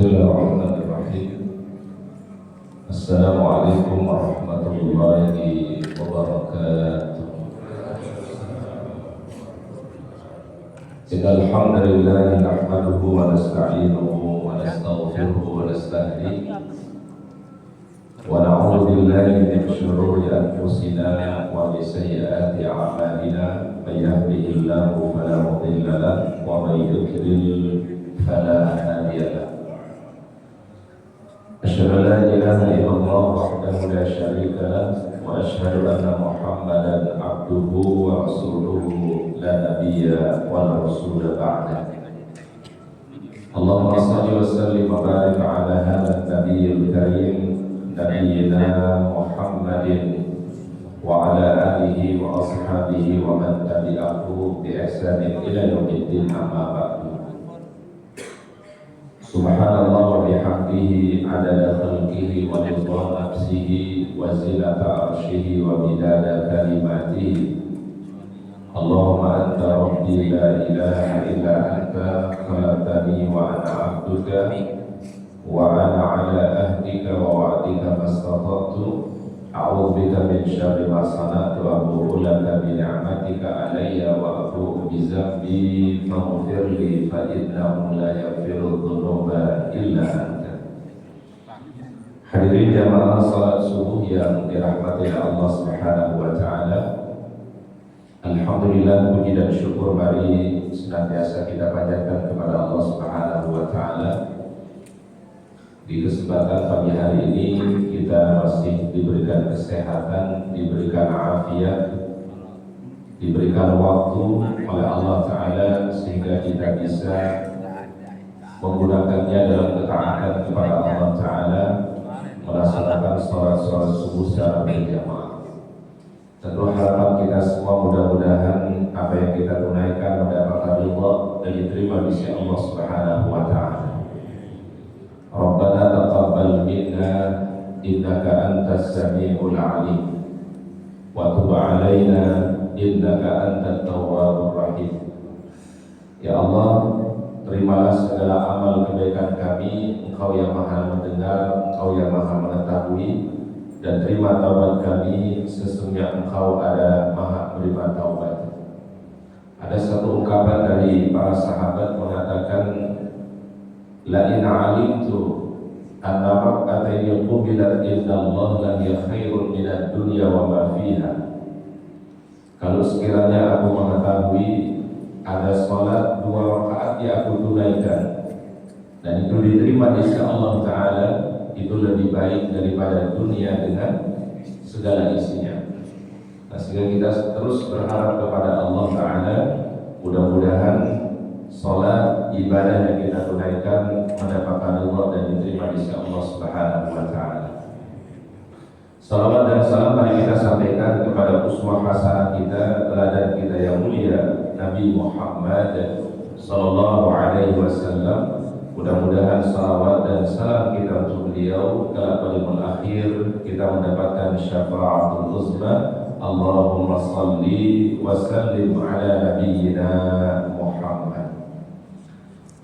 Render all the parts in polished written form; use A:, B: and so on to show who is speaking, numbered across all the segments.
A: Bismillahirrahmanirrahim. Assalamualaikum warahmatullahi wabarakatuh. Innal hamdalillah nahmaduhu wa nasta'inuhu wa nastaghfiruhu wa nastahdihi wa na'udzu billahi min shururi anfusina wa min sayyiati a'malina. May yahdihillahu fala mudilla lahu wa may yudlil fala hadiya lahu. أشهد أن لا إله إلا الله وحده لا شريك له وأشهد أن محمدا عبده ورسوله لا نبي ولا رسول بعده. اللهم صل وسلم وبارك على هذا النبي الكريم نبينا محمد وعلى آله وأصحابه ومن تبعه بإحسان إلى يوم الدين. أما بعد. Subhanallah wa bihamdihi adada khalqihi wa ridha nafsihi wa zinata arshihi wa midada kalimatihi. Allahumma anta rabbi la ilaha illa anta khalaqtani wa ana abduka wa ana ala ahdika wa wa'dika mastata'tu. A'udzu bika min syarri ma sana'tu wa abu'u laka bi ni'matika alayya wa abu'u bi dzambi faghfir li fa innahu la yaghfiru dzunuba illa anta. Hadirin jamaah salat subuh yang dirahmati Allah Subhanahu wa taala. Alhamdulillah, puji dan syukur mari senantiasa kita panjatkan kepada Allah Subhanahu wa taala. Di kesempatan pagi hari ini kita masih diberikan kesehatan, diberikan afiat, diberikan waktu oleh Allah Ta'ala sehingga kita bisa menggunakannya dalam ketaatan kepada Allah Ta'ala, melaksanakan sholat subuh secara berjamaah. Tentu harapan kita semua mudah-mudahan apa yang kita tunaikan mendapatkan ridha dan diterima di sisi Allah Subhanahu wa Ta'ala. Rabbana taqabbal minna innaka antas samiul alim wa tub alaina innaka antat tawwabur rahim. Ya Allah, terimalah segala amal kebaikan kami, Engkau yang Maha mendengar, Engkau yang Maha mengetahui, dan terima taubat kami, sesungguhnya Engkau adalah Maha menerima taubat. Ada satu ungkapan dari para sahabat mengatakan, la in alimtu anna rak'atan yuqbilat indallah la hiya khairun minad dunya wa ma fiha. Kalau sekiranya aku mengetahui ada salat 2 rakaat yang aku tunaikan dan itu diterima di sisi Allah Ta'ala, itu lebih baik daripada dunia dengan segala isinya. Nah, sehingga kita terus berharap kepada Allah Ta'ala, mudah-mudahan salat ibadah yang kita tunaikan mendapatkan Allah dan diterima di sisi Allah Subhanahu wa Ta'ala. Salawat dan salam mari kita sampaikan kepada uswah hasanah kita, teladan kita yang mulia, Nabi Muhammad sallallahu alaihi wasallam. Mudah-mudahan salawat dan salam kita untuk beliau kelak pada akhir kita mendapatkan syafaatul uzma. Allahumma salli wa sallim ala nabiyyina Muhammad.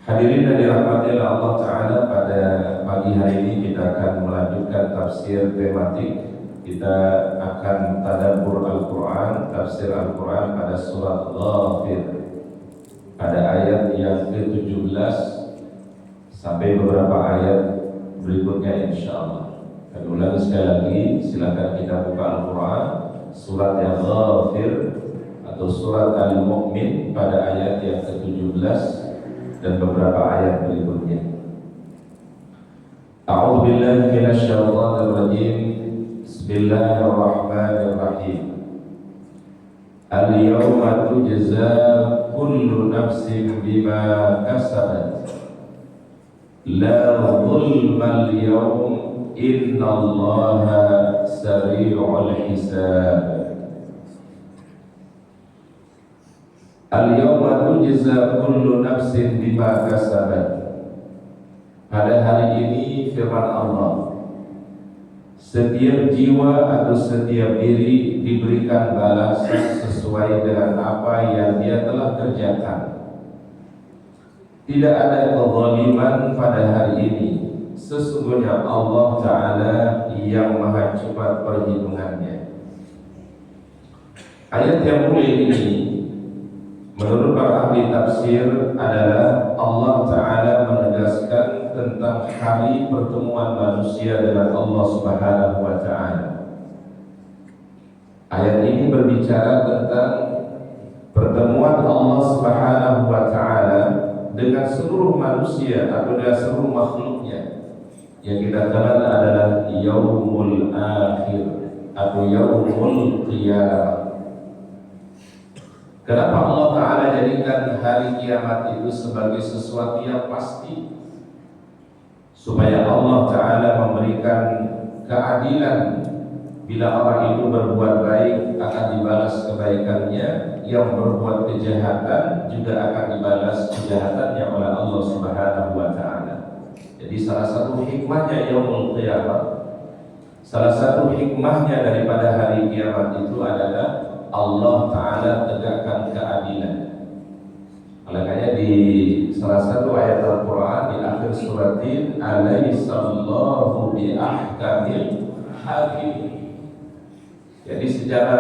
A: Hadirin yang dirahmati oleh Allah Ta'ala, pada pagi hari ini kita akan melanjutkan tafsir tematik. Kita akan tadabbur Al-Quran, tafsir Al-Quran pada surat Ghafir, pada ayat yang ke-17 sampai beberapa ayat berikutnya insyaAllah. Kami ulangi sekali lagi, silakan kita buka Al-Quran, surat yang Ghafir atau surat Al-Mu'min pada ayat yang ke-17 dan beberapa ayat berikutnya. A'udzu billahi minasy syaithanir rajim. Bismillahirrahmanirrahim. Al-yawma tujza kullu nafsin bima kasabat la zulma al-yawm innallaha sari'ul hisab. Al-yawma tujza kullu nafsin bima kasabat. Pada hari ini firman Allah, setiap jiwa atau setiap diri diberikan balasan sesuai dengan apa yang dia telah kerjakan. tidak ada kezaliman pada hari ini. Sesungguhnya Allah Ta'ala yang maha cepat perhitungannya. Ayat yang mulia ini menurut para ahli tafsir adalah Allah Ta'ala menegaskan tentang hari pertemuan manusia dengan Allah Subhanahu wa Ta'ala. Ayat ini berbicara tentang pertemuan Allah Subhanahu wa Ta'ala dengan seluruh manusia atau dengan seluruh makhluknya, yang kita kenal adalah Yaumul Akhir atau Yaumul Qiyamah. Kenapa Allah Ta'ala jadikan hari kiamat itu sebagai sesuatu yang pasti? Supaya Allah Ta'ala memberikan keadilan. Bila orang itu berbuat baik akan dibalas kebaikannya, yang berbuat kejahatan juga akan dibalas kejahatannya oleh Allah Subhanahu wa Ta'ala. Jadi salah satu hikmahnya Yaumul Qiyamah, salah satu hikmahnya daripada hari kiamat itu adalah Allah Ta'ala tegakkan keadilan. Makanya di salah satu ayat Al-Quran di akhir suratin, Alaihissallahu bi'ahkamil hakim. Jadi secara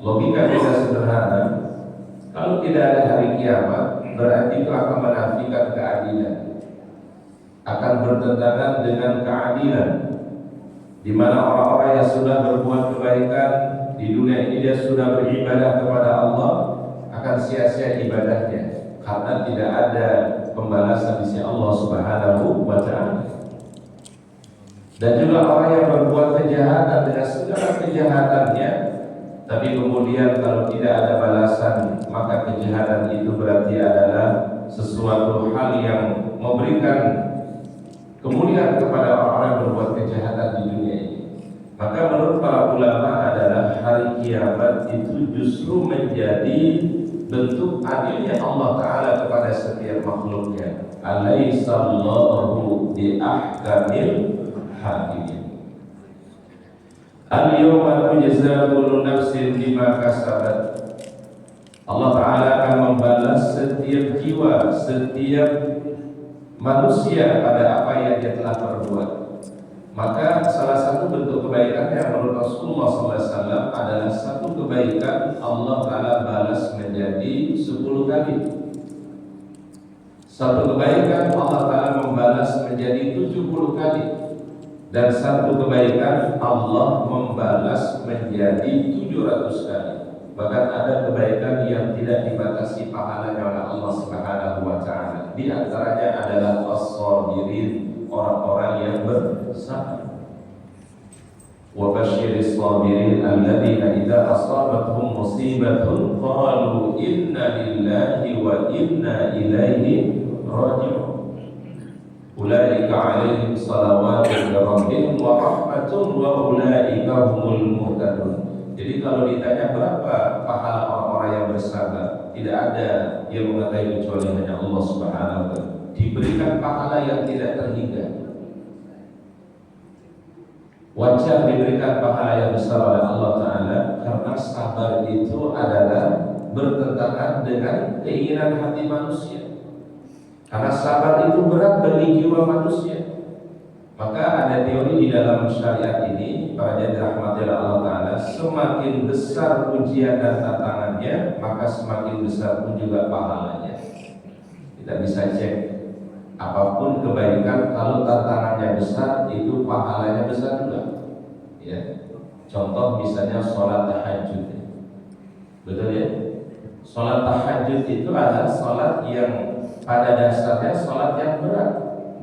A: logika kita sederhana, kalau tidak ada hari kiamat, berarti itu akan menafikan keadilan, akan bertentangan dengan keadilan, di mana orang-orang yang sudah berbuat kebaikan di dunia ini, dia sudah beribadah kepada Allah, akan sia-sia ibadahnya karena tidak ada pembalasan di sisi Allah Subhanahu wa Ta'ala. Dan juga orang yang berbuat kejahatan dengan segala kejahatannya, tapi kemudian kalau tidak ada balasan, maka kejahatan itu berarti adalah sesuatu hal yang memberikan kemuliaan kepada orang-orang yang berbuat kejahatan di dunia ini. Maka menurut para ulama adalah hari kiamat itu justru menjadi bentuk adilnya Allah Ta'ala kepada setiap makhluknya. Alaihissallahu bi'ahkamil hakim. Al-yawma tujza kullu nafsin bima kasabat. Allah Ta'ala akan membalas setiap jiwa, setiap manusia pada apa yang dia telah perbuat. Maka salah satu bentuk kebaikan yang menurut Rasulullah SAW adalah satu kebaikan Allah Ta'ala balas menjadi 10 kali. Satu kebaikan Allah Ta'ala membalas menjadi 70 kali. Dan satu kebaikan Allah membalas menjadi 700 kali. Bahkan ada kebaikan yang tidak dibatasi pahalanya oleh Allah Subhanahu wa Ta'ala. Di antaranya adalah as-sabirin, orang-orang yang bersabar. Wa basyiris sabirin alladzina idza asabatuhum musibatun qalu inna lillahi wa inna ilaihi raji'un. Ulaika 'alaihim salawatun min rabbihim wa rahmatun wa ulaika humul muhtadun. Jadi kalau ditanya berapa pahala orang-orang yang bersabar, tidak ada yang mengetahui kecuali hanya Allah Subhanahu wa Ta'ala. Diberikan pahala yang tidak terhingga. Wajar diberikan pahala yang besar oleh Allah Ta'ala karena sabar itu adalah bertentangan dengan keinginan hati manusia. Karena sabar itu berat bagi jiwa manusia. Maka ada teori di dalam syariat ini, para yang dirahmati Allah Ta'ala, semakin besar ujian dan tantangannya, maka semakin besar pun juga pahalanya. Kita bisa cek, apapun kebaikan, kalau tantangannya besar, itu pahalanya besar juga. Ya. Contoh misalnya sholat tahajud. Betul ya? Sholat tahajud itu adalah sholat yang pada dasarnya sholat yang berat.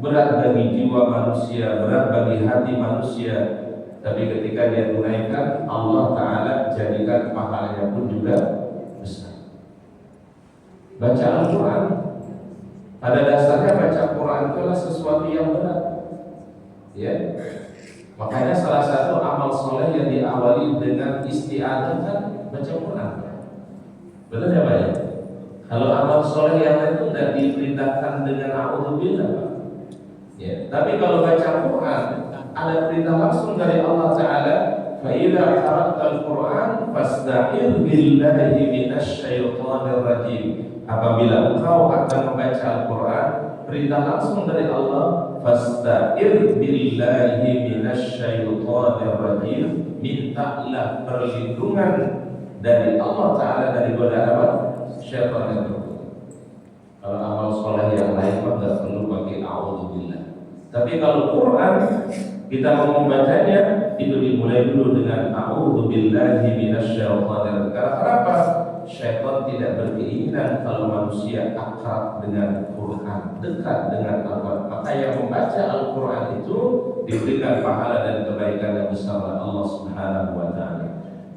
A: Berat bagi jiwa manusia, berat bagi hati manusia. Tapi ketika dia tunaikan, Allah Ta'ala jadikan pahalanya pun juga besar. Baca Al-Quran, pada dasarnya baca Quran itu adalah sesuatu yang berat. Ya. Makanya salah satu amal soleh yang diawali dengan isti'adzah kan baca Quran. Betul ya Pak ya? Kalau amal soleh yang lain itu tidak diperintahkan dengan a'udzubillah Pak. Ya. Tapi kalau baca Quran ada perintah langsung dari Allah Ta'ala, fa idza qara'tal Quran fasta'idz billahi minasy syaithanir rajim. apabila engkau akan membaca Al-Quran, perintah langsung dari Allah, fasta'ir billahi minasyaitonir rajim, mintalah perlindungan dari Allah Ta'ala dari godaan apa? Syaitan yang terkutuk. Kalau amal soleh yang lain mah nggak perlu pakai a'udzubillah. Tapi kalau Quran kita mau membacanya itu dimulai dulu dengan a'udzubillahi minasyaitonir rajim. Karena kenapa? Syaitan tidak berkeinginan kalau manusia akrab dengan Quran, dekat dengan Al-Quran. Maka yang membaca Al-Quran itu diberikan pahala dan kebaikan yang besar oleh Allah Subhanahu wa Ta'ala.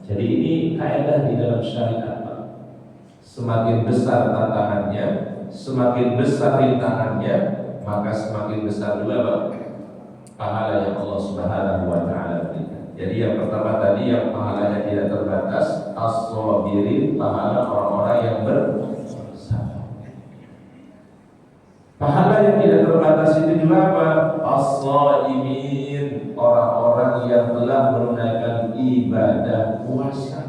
A: Jadi ini kaidah di dalam syariat, Pak. Semakin besar tantangannya, semakin besar rintangannya, maka semakin besar juga, Pak, pahala yang Allah Subhanahu wa Ta'ala berikan. Jadi yang pertama tadi yang pahalanya tidak terbatas, as-sabirin, pahala orang-orang yang bersabar. Pahala yang tidak terbatas itu juga apa? As-shaimin, orang-orang yang telah menunaikan ibadah puasa.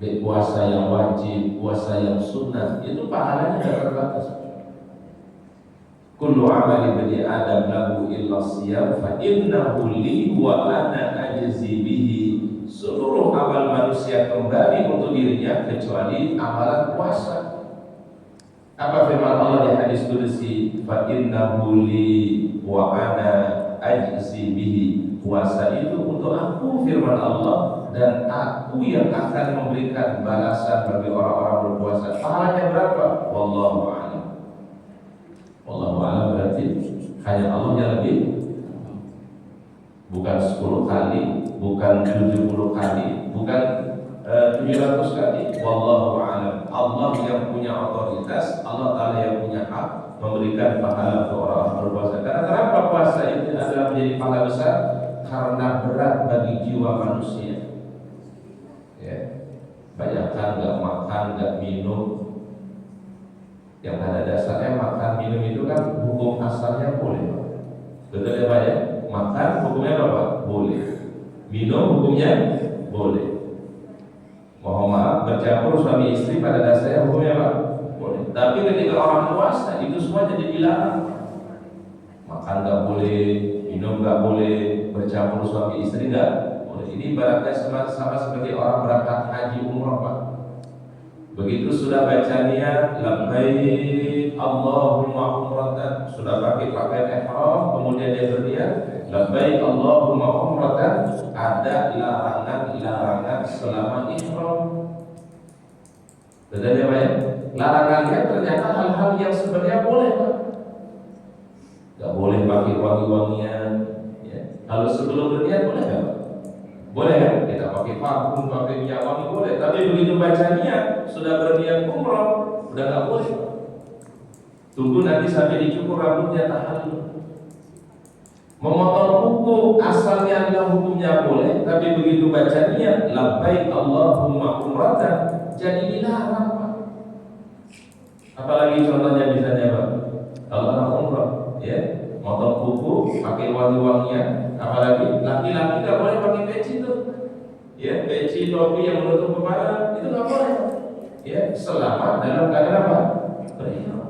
A: Baik puasa yang wajib, puasa yang sunnah, itu pahalanya tidak terbatas. Kullu amali bani Adam lahu illa siyam fa innahu li wa ana ajzi bihi. Seluruh amal manusia kembali untuk dirinya kecuali amalan puasa. Apa firman Allah di hadis qudsi? Fa innahu li wa ana ajzi bihi. Puasa itu untuk aku, firman Allah, dan aku yang akan memberikan balasan bagi orang-orang berpuasa. Pahalanya berapa? Wallahu a'lam. Wallahu a'lam berarti hanya Allah yang lebih, bukan 10 kali, bukan 70 kali, bukan 700 kali. Wallahu a'lam. Allah yang punya otoritas, Allah Ta'ala yang punya hak memberikan pahala untuk orang berpuasa. Karena kenapa puasa itu adalah menjadi pahala besar? Karena berat bagi jiwa manusia. Ya, banyakkan nggak makan, nggak minum. Yang pada dasarnya makan minum itu kan hukum asalnya boleh, Pak. Betul ya Pak ya? Makan hukumnya apa Pak? Boleh. Minum hukumnya boleh. Mohon maaf, bercampur suami istri pada dasarnya hukumnya Pak? Boleh. Tapi ketika orang puasa itu semua jadi dilarang. Makan nggak boleh, minum nggak boleh, bercampur suami istri nggak boleh. Ini ibaratnya sama seperti orang berangkat haji umroh Pak. Begitu sudah baca niat labbaik Allahumma umratan, sudah pakai pakaian ihram, kemudian dia berniat labbaik Allahumma umratan, ada larangan selama ihram. Betul ya Pak ya? Larangannya ternyata hal-hal yang sebenarnya boleh Pak. Gak boleh pakai wangi-wangian ya. Kalau sebelum berniat boleh gak Pak? Boleh kan? Kita pakai parfum, pakai minyak wangi boleh. Tapi begitu baca niat, sudah berniat umroh, udah gak boleh. Tunggu nanti sampai dicukur rambutnya, tahan dulu. Memotong kuku asalnya adalah hukumnya boleh, tapi begitu baca niat labbaik Allahumma umratan, jadi dilarang Pak. Apalagi contohnya misalnya Pak, kalau orang umroh ya, motong kuku, pakai wangi-wangian, apalagi laki-laki nggak boleh pakai peci tuh, ya peci topi yang menutup kepala itu nggak boleh, ya selama dalam keadaan apa? Berihram.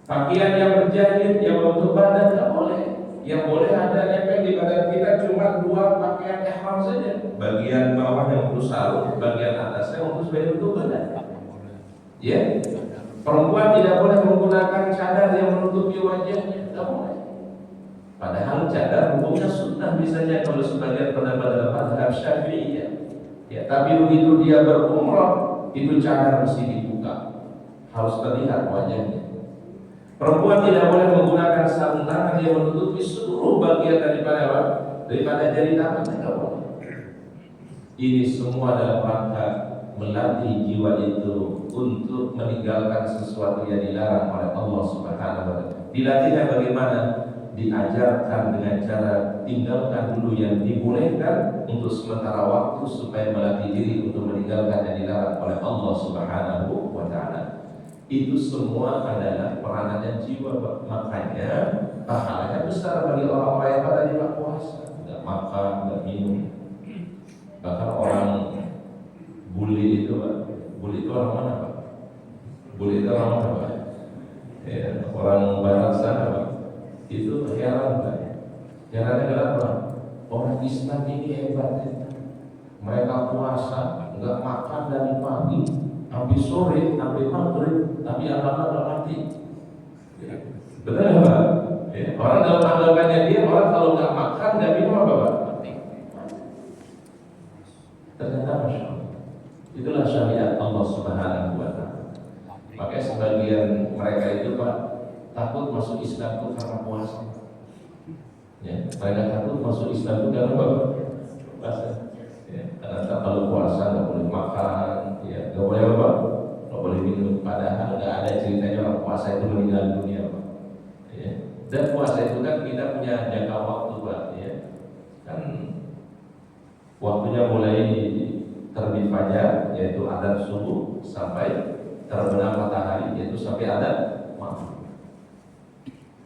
A: Pakaian yang berjahit yang menutup badan nggak boleh, yang boleh ada nempel di badan kita cuma 2 pakaian ihram saja, bagian bawah yang untuk sarung, bagian atasnya untuk sebagai menutup badan, ya. Perempuan tidak boleh menggunakan cadar yang menutupi wajahnya, tidak boleh. Padahal cadar hukumnya sunnah misalnya kalau sebagian pendapat dalam mazhab Syafi'iyah. Ya, tapi begitu dia berumrah itu cadar mesti dibuka, harus terlihat wajahnya. Perempuan tidak boleh menggunakan sarung tangan yang menutupi seluruh bagian daripada jari tangan, tidak boleh. Ini semua dalam rangka melatih jiwa itu untuk meninggalkan sesuatu yang dilarang oleh Allah Subhanahu wa Ta'ala. Dilatihnya bagaimana? Diajarkan dengan cara tinggalkan dulu yang dibolehkan untuk sementara waktu supaya melatih diri untuk meninggalkan yang dilarang oleh Allah Subhanahu wa Ta'ala. Itu semua adalah peranannya jiwa. Makanya pahalanya besar bagi orang-orang yang pada di puasa, tidak makan, tidak minum. Bahkan orang bully itu Pak, bully itu orang mana Pak? Bule itu orang apa? Ya, orang barat sana Pak. Itu heran Pak. Herannya kenapa? Orang Islam ini hebat ya. Mereka puasa nggak makan dari pagi sampai sore sampai maghrib, tapi alhamdulillah nggak mati. Benar nggak Pak? Ya, orang dalam anggapannya dia, orang kalau nggak makan nggak minum apa Pak? Mati. Ternyata Masya Allah, itulah syariat Allah Subhanahu wa Ta'ala. Makanya sebagian mereka itu Pak takut masuk Islam itu karena puasa. Ya, mereka takut masuk Islam itu karena apa? Puasa. Ya, karena kalau puasa nggak boleh makan, ya nggak boleh apa? Nggak boleh minum. Padahal nggak ada ceritanya orang puasa itu meninggal dunia Pak. Ya. Dan puasa itu kan kita punya jangka waktu Pak. Ya. Kan waktunya mulai terbit fajar, yaitu adzan subuh, sampai terbenam matahari, yaitu sampai adzan maghrib.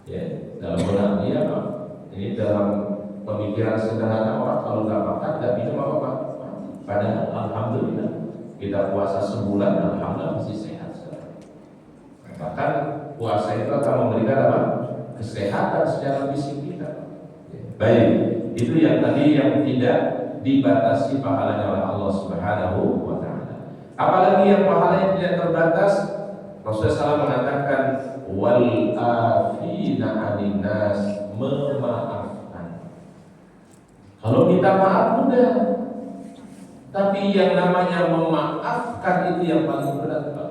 A: Ya, dalam benak dia Pak. Ini dalam pemikiran sederhana orang kalau nggak makan nggak minum apa-apa. Padahal alhamdulillah kita puasa sebulan, alhamdulillah masih sehat. Bahkan puasa itu akan memberikan apa? Kesehatan secara fisik kita. Baik, itu yang tadi yang tidak dibatasi pahalanya oleh Allah Subhanahu wa Ta'ala. Apalagi yang pahalanya tidak terbatas, Rasulullah SAW mengatakan wal afina 'anil nas, memaafkan. Kalau minta maaf mudah, tapi yang namanya memaafkan itu yang paling berat Pak.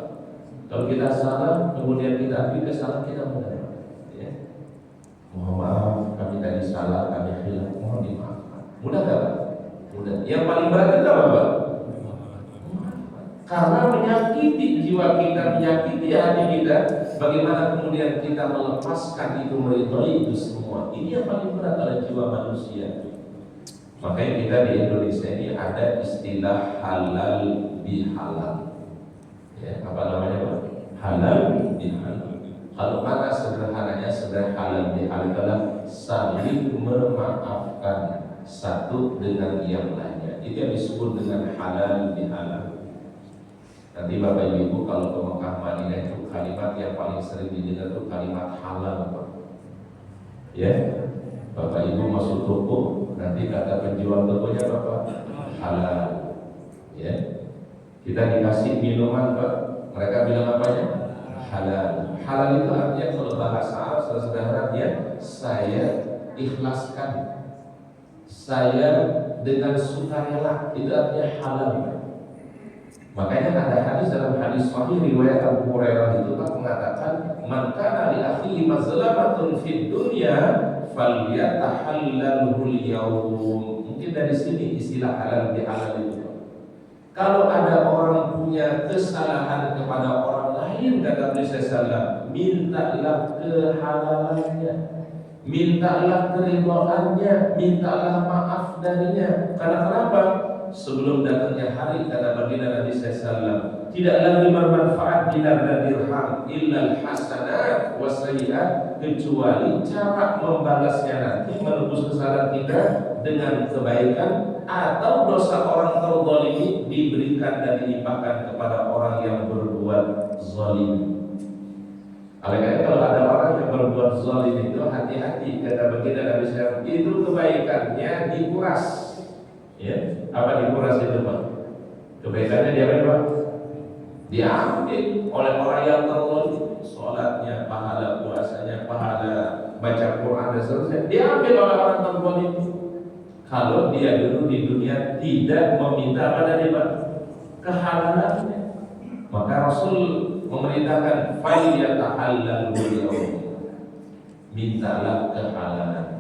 A: Kalau kita salah, kemudian kita akui kesalahan kita mudah. Ya. Mohon maaf, kami tadi salah, kami hilang, mohon dimaafkan. Mudah gak Pak? Mudah. Yang paling berat itu apa Pak? Karena menyakiti jiwa kita, menyakiti hati kita. Bagaimana kemudian kita melepaskan itu, meridhoi itu semua. Ini yang paling berat oleh jiwa manusia. Makanya kita di Indonesia ini ada istilah halal bihalal. Ya, apa namanya Pak? Halal bihalal. Kalau mana sederhananya, sebenarnya halal bihalal adalah saling memaafkan satu dengan yang lainnya. Itu yang disebut dengan halal bihalal. Nanti Bapak Ibu kalau ke Mekah Madinah itu kalimat yang paling sering didengar itu kalimat halal Pak. Ya, Bapak Ibu masuk toko, nanti kata penjual tokonya Bapak halal. Ya, kita dikasih minuman Pak, mereka bilang apanya? Halal. Halal itu artinya kalau bahasa Arab sederhana dia saya ikhlaskan, saya dengan sukarela, itu artinya halal. Makanya ada hadis dalam hadis sahih riwayat Abu Hurairah itu Pak mengatakan man kana li akhihi mazlamatun fid dunya falyatahallalhu al-yawm. Mungkin dari sini istilah halal bihalal itu. Kalau ada orang punya kesalahan kepada orang lain, kata Rasulullah SAW, mintalah kehalalannya, mintalah keridhaannya, mintalah maaf darinya. Karena kenapa? Sebelum datangnya hari, kata baginda Nabi SAW, tidak lagi bermanfaat dinar dan dirham illal hasanat wasayyi'at, kecuali cara membalasnya nanti menebus kesalahan kita dengan kebaikan, atau dosa orang terzalimi diberikan dan dilimpahkan kepada orang yang berbuat zalim. Oleh karena kalau ada orang yang berbuat zalim itu hati-hati, kata baginda Nabi SAW, itu kebaikannya dikuras. Ya, apa dikuras itu Pak? Kebaikannya diambil Pak? Diambil oleh orang yang terlalu sholatnya, pahala puasanya, pahala baca Quran dan seterusnya, diambil oleh orang terlalu. Kalau dia dulu di dunia tidak meminta apa tadi Pak? Kehalalannya, maka Rasul memerintahkan falyatahallal bil-yawm, mintalah kehalalan.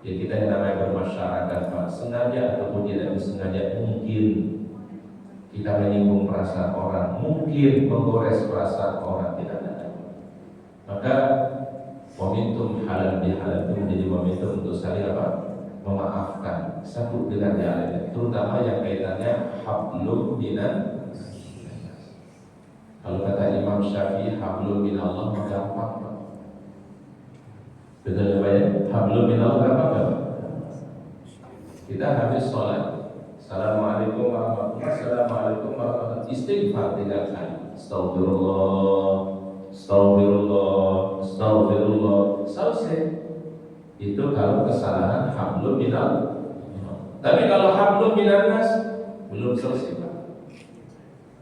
A: Ya kita yang namanya bermasyarakat Pak, sengaja ataupun tidak disengaja, mungkin kita menyinggung perasaan orang, mungkin menggores perasaan orang, tidak ada. Maka momentum halal bihalal itu menjadi momentum untuk saling apa? Memaafkan satu dengan yang lain, terutama yang kaitannya hablum minan. Kalau kata Imam Syafi'i, hablum minallah gampang. Betul ya, hablum minallah gampang. Kita habis sholat, assalamualaikum warahmatullahi wabarakatuh, assalamualaikum warahmatullahi wabarakatuh, istighfar 3 kali. Astagfirullah, astagfirullah, astagfirullah. Selesai. Itu kalau kesalahan hablum minal. Tapi kalau hablum minan nas belum selesai, Pak.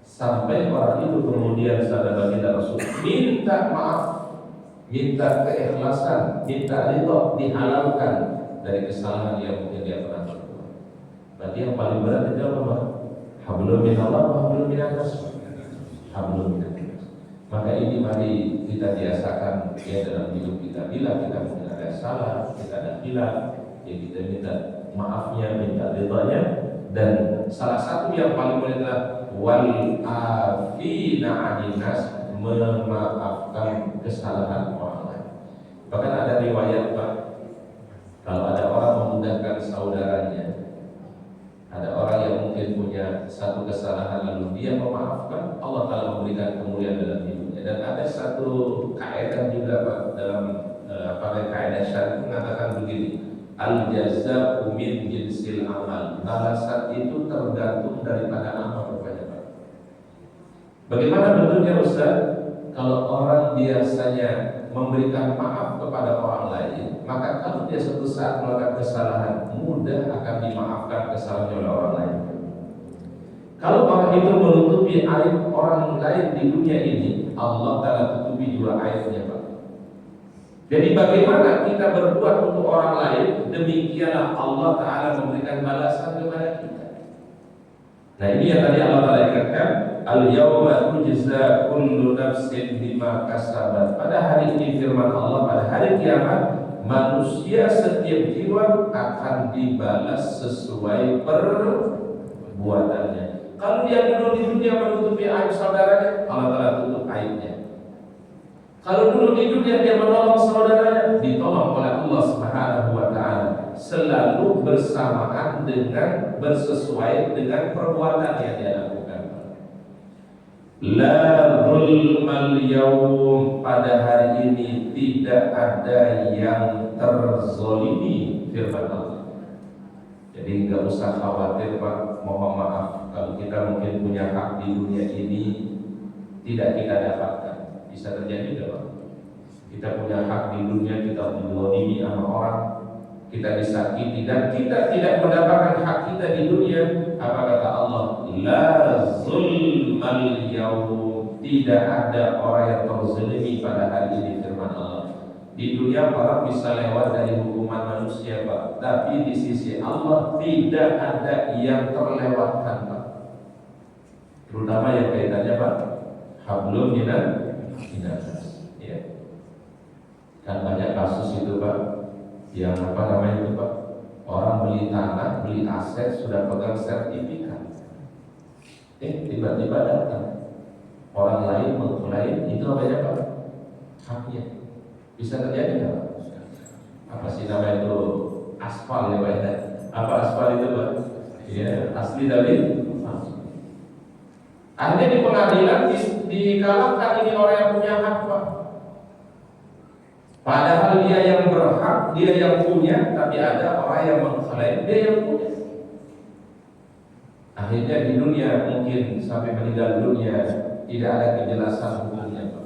A: Sampai orang itu kemudian sadar baginda Rasul minta maaf, minta keikhlasan, minta ridho, dihalalkan dari kesalahan yang mungkin dia pernah berbuat. Berarti yang paling berat itu apa? Hablum minallah, hablum minan nas. Hablum minan nas. Maka ini mari kita biasakan ya dalam hidup kita. Bila kita mungkin ada salah, kita ada hilaf, ya kita minta maafnya, minta ridhonya. Dan salah satu yang paling mulia adalah wal afina 'anil nas, memaafkan kesalahan orang lain. Bahkan ada riwayat, Pak, kalau ada orang memudahkan saudaranya, ada orang yang mungkin punya satu kesalahan lalu dia memaafkan, Allah Ta'ala memberikan kemuliaan dalam hidupnya. Dan ada satu kaidah juga, Pak, dalam kaidah syar'i mengatakan begini: al-jaza'u min jinsil amal. Balasan itu tergantung daripada amal rupanya, Pak. Bagaimana bentuknya, Ustaz? Kalau orang biasanya memberikan maaf kepada orang lain, maka kalau dia suatu saat melakukan kesalahan, mudah akan dimaafkan kesalahannya oleh orang lain. Kalau orang itu menutupi aib orang lain di dunia ini, Allah Ta'ala tutupi juga aibnya, Pak. Jadi bagaimana kita berbuat untuk orang lain, demikianlah Allah Ta'ala memberikan balasan kepada kita. Nah, ini yang tadi Allah Ta'ala ingatkan, al-yawma tujza kullu nafsin bima kasabat. Pada hari ini firman Allah, pada hari kiamat manusia setiap jiwa akan dibalas sesuai perbuatannya. Kalau dia dulu di dunia menutupi aib saudaranya, Allah Ta'ala tutup aibnya. Kalau dulu di dunia dia menolong saudaranya, ditolong oleh Allah Subhanahu wa Ta'ala, selalu bersamaan dengan bersesuai dengan perbuatan yang dia lakukan. La zulmal yawm, pada hari ini tidak ada yang terzolimi, firman Allah. Jadi nggak usah khawatir, Pak, mohon maaf kalau kita mungkin punya hak di dunia ini tidak kita dapatkan. Bisa terjadi nggak, Pak? Kita punya hak di dunia, kita dizalimi sama orang, kita disakiti, dan kita tidak mendapatkan hak kita di dunia. Apa kata Allah? La zulmal yawm, tidak ada orang yang terzalimi pada hari ini, firman Allah. Di dunia orang bisa lewat dari hukuman manusia, Pak, tapi di sisi Allah tidak ada yang terlewatkan, Pak. Terutama yang kaitannya, Pak, hablum minan nas, ya. Kan banyak kasus itu, Pak, yang apa namanya itu, Pak, orang beli tanah, beli aset, sudah pegang sertifikat, tiba-tiba datang orang lain mengklaim itu namanya, Pak, haknya. Bisa terjadi nggak, Pak? Apa sih namanya itu, aspal ya, Pak? Apa aspal itu, Pak? Ya, asli dari akhirnya di pengadilan dikalahkan ini orang yang punya hak, Pak. Padahal dia yang berhak, dia yang punya, tapi ada orang yang mengklaim dia yang punya. Akhirnya di dunia mungkin sampai meninggal dunia tidak ada kejelasan hukumnya, Pak.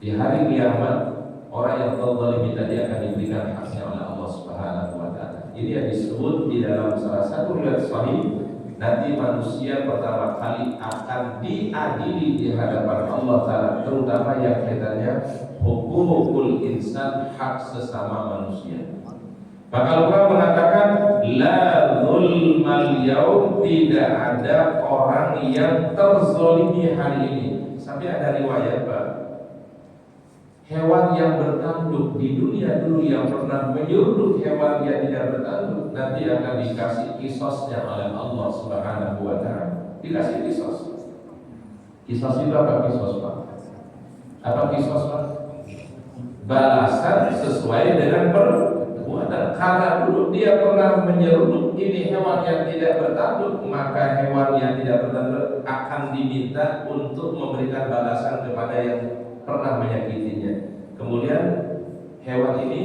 A: Di hari kiamat orang yang terzalimi tadi akan diberikan haknya oleh Allah Subhanahu wa Ta'ala. Ini yang disebut di dalam salah satu riwayat sahih, nanti manusia pertama kali akan diadili di hadapan Allah Ta'ala, terutama yang kaitannya hukukul insan, hak sesama manusia. Maka Allah mengatakan la zulmal yaum, tidak ada orang yang terzolimi hari ini. Sampai ada riwayat, Pak, hewan yang bertanduk di dunia dulu yang pernah menyeruduk hewan yang tidak bertanduk, nanti akan dikasih kisosnya oleh Allah Subhanahu wa Ta'ala. Dikasih kisos. Kisos itu apa kisos, Pak? Apa kisos, Pak? Balasan sesuai dengan perbuatan. Karena dulu dia pernah menyeruduk ini hewan yang tidak bertanduk, maka hewan yang tidak bertanduk akan diminta untuk memberikan balasan kepada yang pernah menyakitinya. Kemudian hewan ini,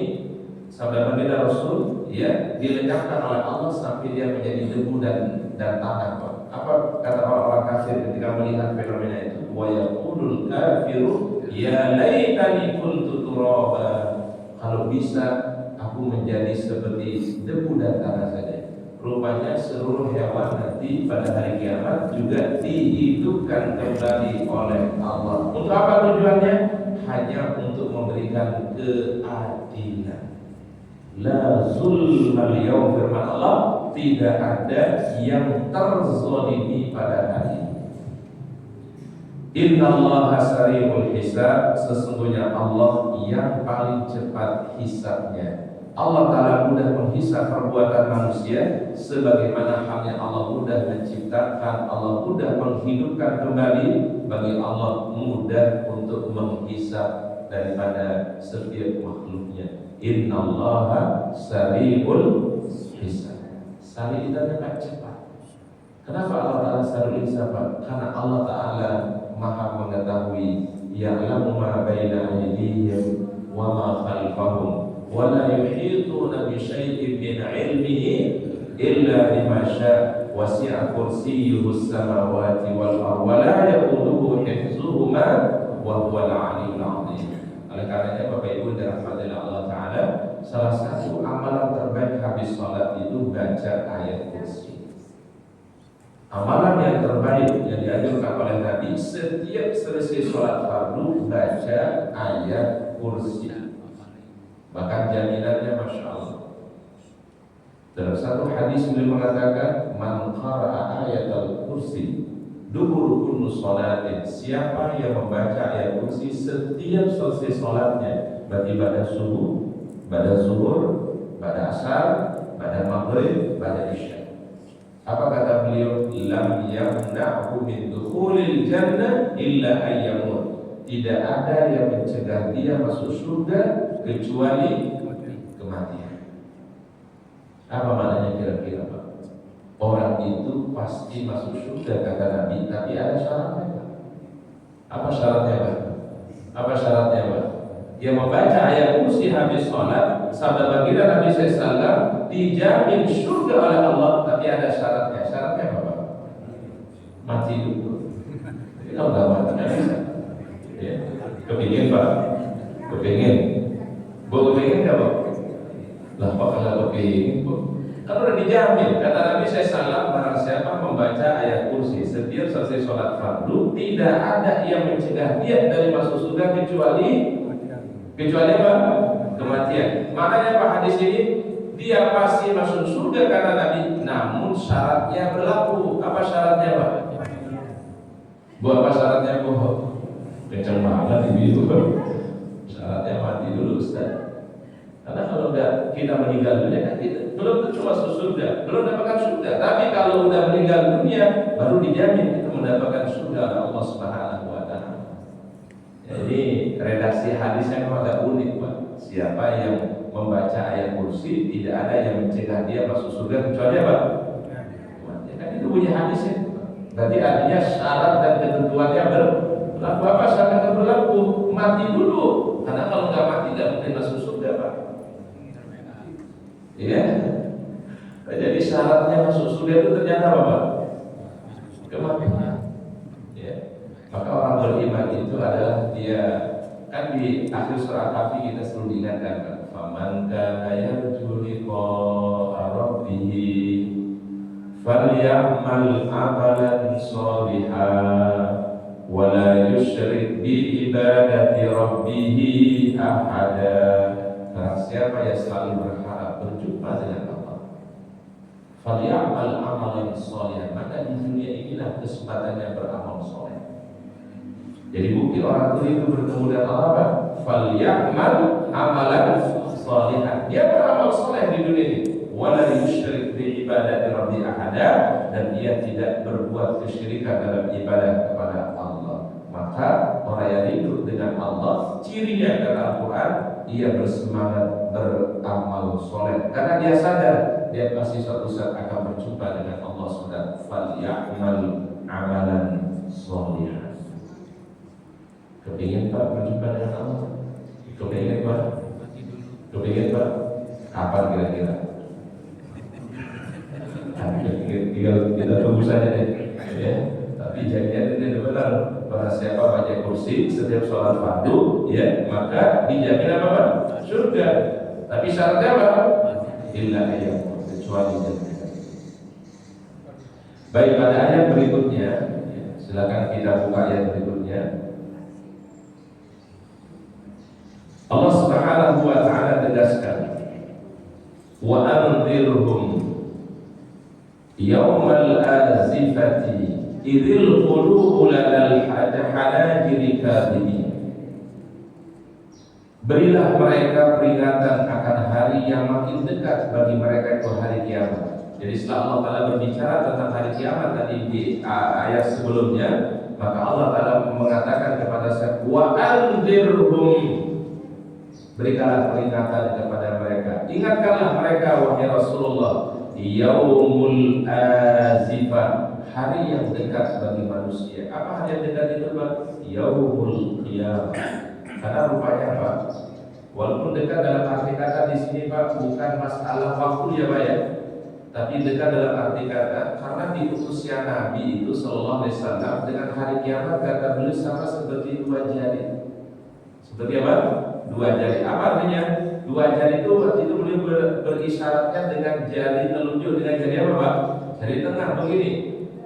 A: sabda baginda Rasul, ya, dilenyapkan oleh Allah sampai dia menjadi debu dan tanah, Pak. Apa kata orang-orang kafir ketika melihat fenomena itu? Wa yaqulul kafiru ya laitani kuntu turaba. Kalau bisa aku menjadi seperti debu dan tanah saja. Rupanya seluruh hewan nanti pada hari kiamat juga dihidupkan kembali oleh Allah. Untuk apa tujuannya? Hanya untuk memberikan keadilan. La zulmal yaum, firman Allah, tidak ada yang terzalimi pada hari ini. Innallaha sari'ul hisab, sesungguhnya Allah yang paling cepat hisabnya. Allah Ta'ala mudah menghisab perbuatan manusia, sebagaimana halnya Allah mudah menciptakan, Allah mudah menghidupkan kembali. Bagi Allah mudah untuk menghisab daripada setiap makhluknya. Innallaha sari'ul hisab. Sari itu kan cepat. Kenapa Allah Ta'ala sari'ul hisab? Karena Allah Ta'ala Maha mengetahui, ya'lamu ma baina aydihim wa ma khalfahum wa la yuhituna bi syai'in min 'ilmihi illa bima syaa' wasi'a kursiyyuhu as-samawati wal ardi wa la yaquduhu hifdzuhuma wa huwal 'aliyyul 'azim. Oleh karenanya Bapak Ibu dirahmati Allah Ta'ala, salah satu amalan terbaik habis sholat itu baca ayat kursi. Amalan yang terbaik yang dianjurkan oleh Nabi, setiap selesai sholat fardu baca ayat kursi. Bahkan jaminannya Masya Allah. Dalam satu hadis beliau mengatakan, man qara'a ayat al-kursi dubur kullu sholatin, siapa yang membaca ayat kursi setiap selesai sholatnya, berarti pada subuh, pada zuhur, pada asar, pada maghrib, pada isya. Apa kata beliau? Lam yamna'hu min dukhulil jannah illa ayyamut. Tidak ada yang mencegah dia masuk surga kecuali kematian. Apa maknanya kira-kira Pak? Orang itu pasti masuk surga kata Nabi, tapi ada syaratnya Pak. Apa syaratnya Pak? Apa syaratnya Pak? Dia membaca ayat kursi habis sholat, sabda baginda Nabi SAW, dijamin surga oleh Allah, tapi ada syaratnya. Syaratnya apa Pak? Mati dulu. Jadi kalau nggak mati nggak bisa. Ya. Kepingin Pak? Kepingin? Bu kepingin nggak Pak? Lah Pak kalau kepingin Bu, kan udah dijamin. Kata Nabi SAW, barang siapa membaca ayat kursi setiap selesai sholat fardu, tidak ada yang mencegah dia dari masuk surga kecuali apa? Kematian. Maknanya Pak hadis ini, dia pasti masuk surga kata Nabi, namun syaratnya berlaku. Apa syaratnya Pak? Bu, apa syaratnya Bu? Kencang banget ibu. Syaratnya mati dulu Ustaz. Karena kalau udah kita meninggal dunia kan kita belum tentu masuk surga, belum mendapatkan surga. Tapi kalau udah meninggal dunia, baru dijamin kita mendapatkan surga oleh Allah Subhanahu wa Ta'ala. Jadi redaksi hadisnya memang agak unik Pak. Siapa yang membaca ayat kursi, tidak ada yang mencegah dia masuk surga kecuali apa? Ya, kan itu bunyi hadisnya. Berarti artinya syarat dan ketentuannya berlaku. Apa syaratnya berlaku? Mati dulu. Karena kalau nggak mati nggak mungkin masuk surga Pak. Iya. Jadi syaratnya masuk surga itu ternyata apa Pak? Kematian. Ya. Maka orang beriman itu adalah dia, kan di akhir surah Kahfi kita selalu diingatkan kan, faman kana yarju liqa'a rabbih falyamal amalan shalihan wa la yusyrik bi ibadati rabbih ahada. Karena siapa yang selalu berharap berjumpa dengan Allah, falyamal amalan shalihan, maka di dunia inilah kesempatannya beramal soleh. Jadi bukti orang itu bertemu dengan Allah apa? Falyamal amalan shalihan. Dia beramal soleh di dunia ini. Wala yusyrik bi ibadati rabbi ahada, dan dia tidak berbuat kesyirikan dalam ibadah kepada Allah. Maka orang yang hidup dengan Allah, cirinya dalam Al-Quran, dia bersemangat beramal soleh karena dia sadar dia pasti suatu saat akan berjumpa dengan Allah Subhanahu. Falyamal amalan shalihan. Kepingin Pak berjumpa dengan Allah? Kepingin Pak? Kepingin Pak? Kapan kira-kira? Tinggal kita tunggu saja deh. muslim, setiap sholat fardu, ya, maka dijamin apa Pak? Surga. Tapi syaratnya apa? Illa ayyam, kecuali jannah. Baik, pada ayat berikutnya, silakan kita buka ayat berikutnya. Allah Subhanahu wa taala tegaskan, wa anzirhum yaumal azifati idzil qulubu ladal hanajiri kadhibin. Berilah mereka peringatan akan hari yang makin dekat bagi mereka, itu hari kiamat. Jadi setelah Allah Ta'ala berbicara tentang hari kiamat tadi di ayat sebelumnya, maka Allah Ta'ala mengatakan kepada saya, wa anzirhum, berikanlah peringatan kepada mereka, ingatkanlah mereka wahai Rasulullah, yaumul azifah, hari yang dekat bagi manusia. Apa hari yang dekat itu Pak? Yaumul qiyamah. Karena rupanya Pak, walaupun dekat dalam arti kata di sini Pak bukan masalah waktu ya Pak ya, tapi dekat dalam arti kata karena diutusnya Nabi itu Sallallahu Alaihi Wasallam dengan hari kiamat kata beliau sama seperti dua jari. Seperti apa? Dua jari. Apa artinya? Dua jari itu waktu itu beliau berisyaratnya dengan jari telunjuk, dengan jari apa Pak? Jari tengah begini.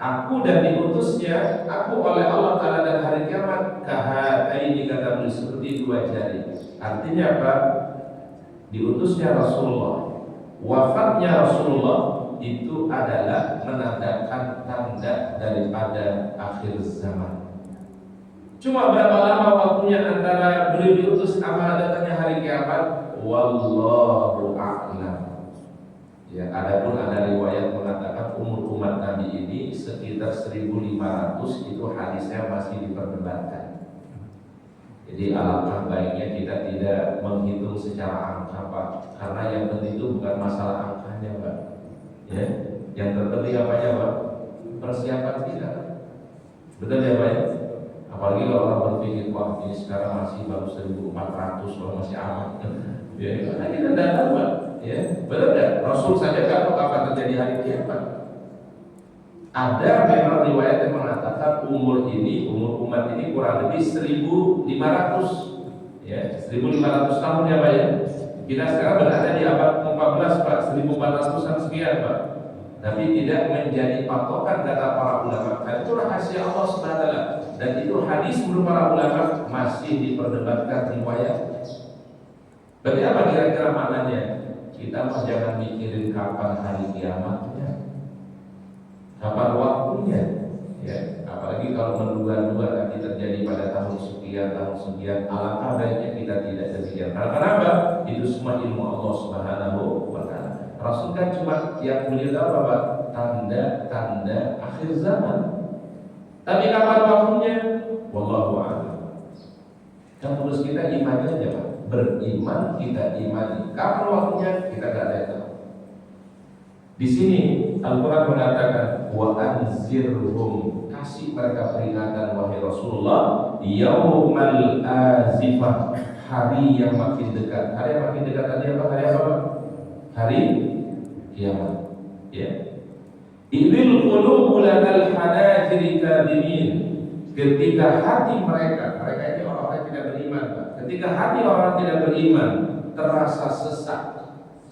A: Aku dan diutusnya, aku oleh Allah Ta'ala dan hari kiamat, kahataini, kata beliau, seperti dua jari. Artinya apa? Diutusnya Rasulullah, wafatnya Rasulullah itu adalah menandakan tanda daripada akhir zaman. Cuma berapa lama waktunya antara beliau diutus sama datangnya hari kiamat? Wallahu a'lam. Ya, adapun ada riwayat mengatakan umur umat Nabi ini sekitar 1500, itu hadisnya masih diperdebatkan. Jadi alangkah baiknya kita tidak menghitung secara angka Pak, karena yang penting itu bukan masalah angkanya Pak. Ya, yang terpenting apanya Pak? Persiapan kita. Betul ya Pak ya? Apalagi kalau orang berpikir, wah ini sekarang masih baru 1400, kalau masih aman. Ya, karena kita tidak tahu Pak. Ya, benar tidak? Rasul saja tidak tahu kapan terjadi hari kiamat. Ada memang riwayat yang mengatakan umur umat ini kurang lebih 1500, ya, 1500 tahun ya Pak ya. Kita sekarang berada di abad 14 Pak, 1400-an sekian Pak. Tapi tidak menjadi patokan kata para ulama. Dan itu rahasia Allah SWT. Dan itu hadis menurut para ulama masih diperdebatkan riwayat. Berarti apa kira-kira maknanya? Kita mah jangan mikirin kapan hari kiamatnya, kapan waktunya, ya. Apalagi kalau menduga-duga nanti terjadi pada tahun sekian, alangkah baiknya kita tidak demikian. Karena kenapa? Itu semua ilmu Allah Subhanahu wa Ta'ala. Rasul kan cuma yang beliau tahu apa? Tanda-tanda akhir zaman. Tapi kapan waktunya? Wallahu a'lam. Yang terus kita imani aja Pak. Beriman kita imani. Kapan waktunya kita tidak ada tahu. Di sini Al-Quran mengatakan wa anzirhum, kasih mereka peringatan wahai Rasulullah, yaumal azifah, hari yang makin dekat. Hari yang makin dekat tadi apa? Hari apa? Hari kiamat. Ya. Idzil qulubu ladal hanajiri kadhimin, ketika hati mereka ini orang-orang yang tidak beriman Pak. Ketika hati orang tidak beriman terasa sesak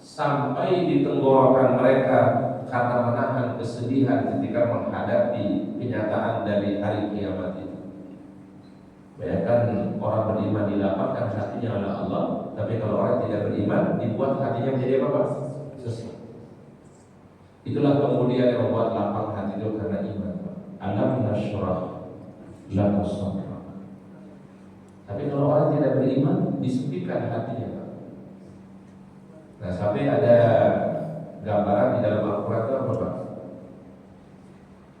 A: sampai di tenggorokan mereka karena menahan kesedihan ketika menghadapi kenyataan dari hari kiamat itu. Bayangkan orang beriman dilapangkan hatinya oleh Allah, tapi kalau orang tidak beriman dibuat hatinya menjadi apa? Sesak. Itulah kemudian yang membuat lapang hati itu karena iman. Alam nasyrah laka sadrak. Tapi kalau orang tidak beriman, disempitkan hatinya Pak. Nah, sampai ada gambaran di dalam Al-Quran itu apa Pak?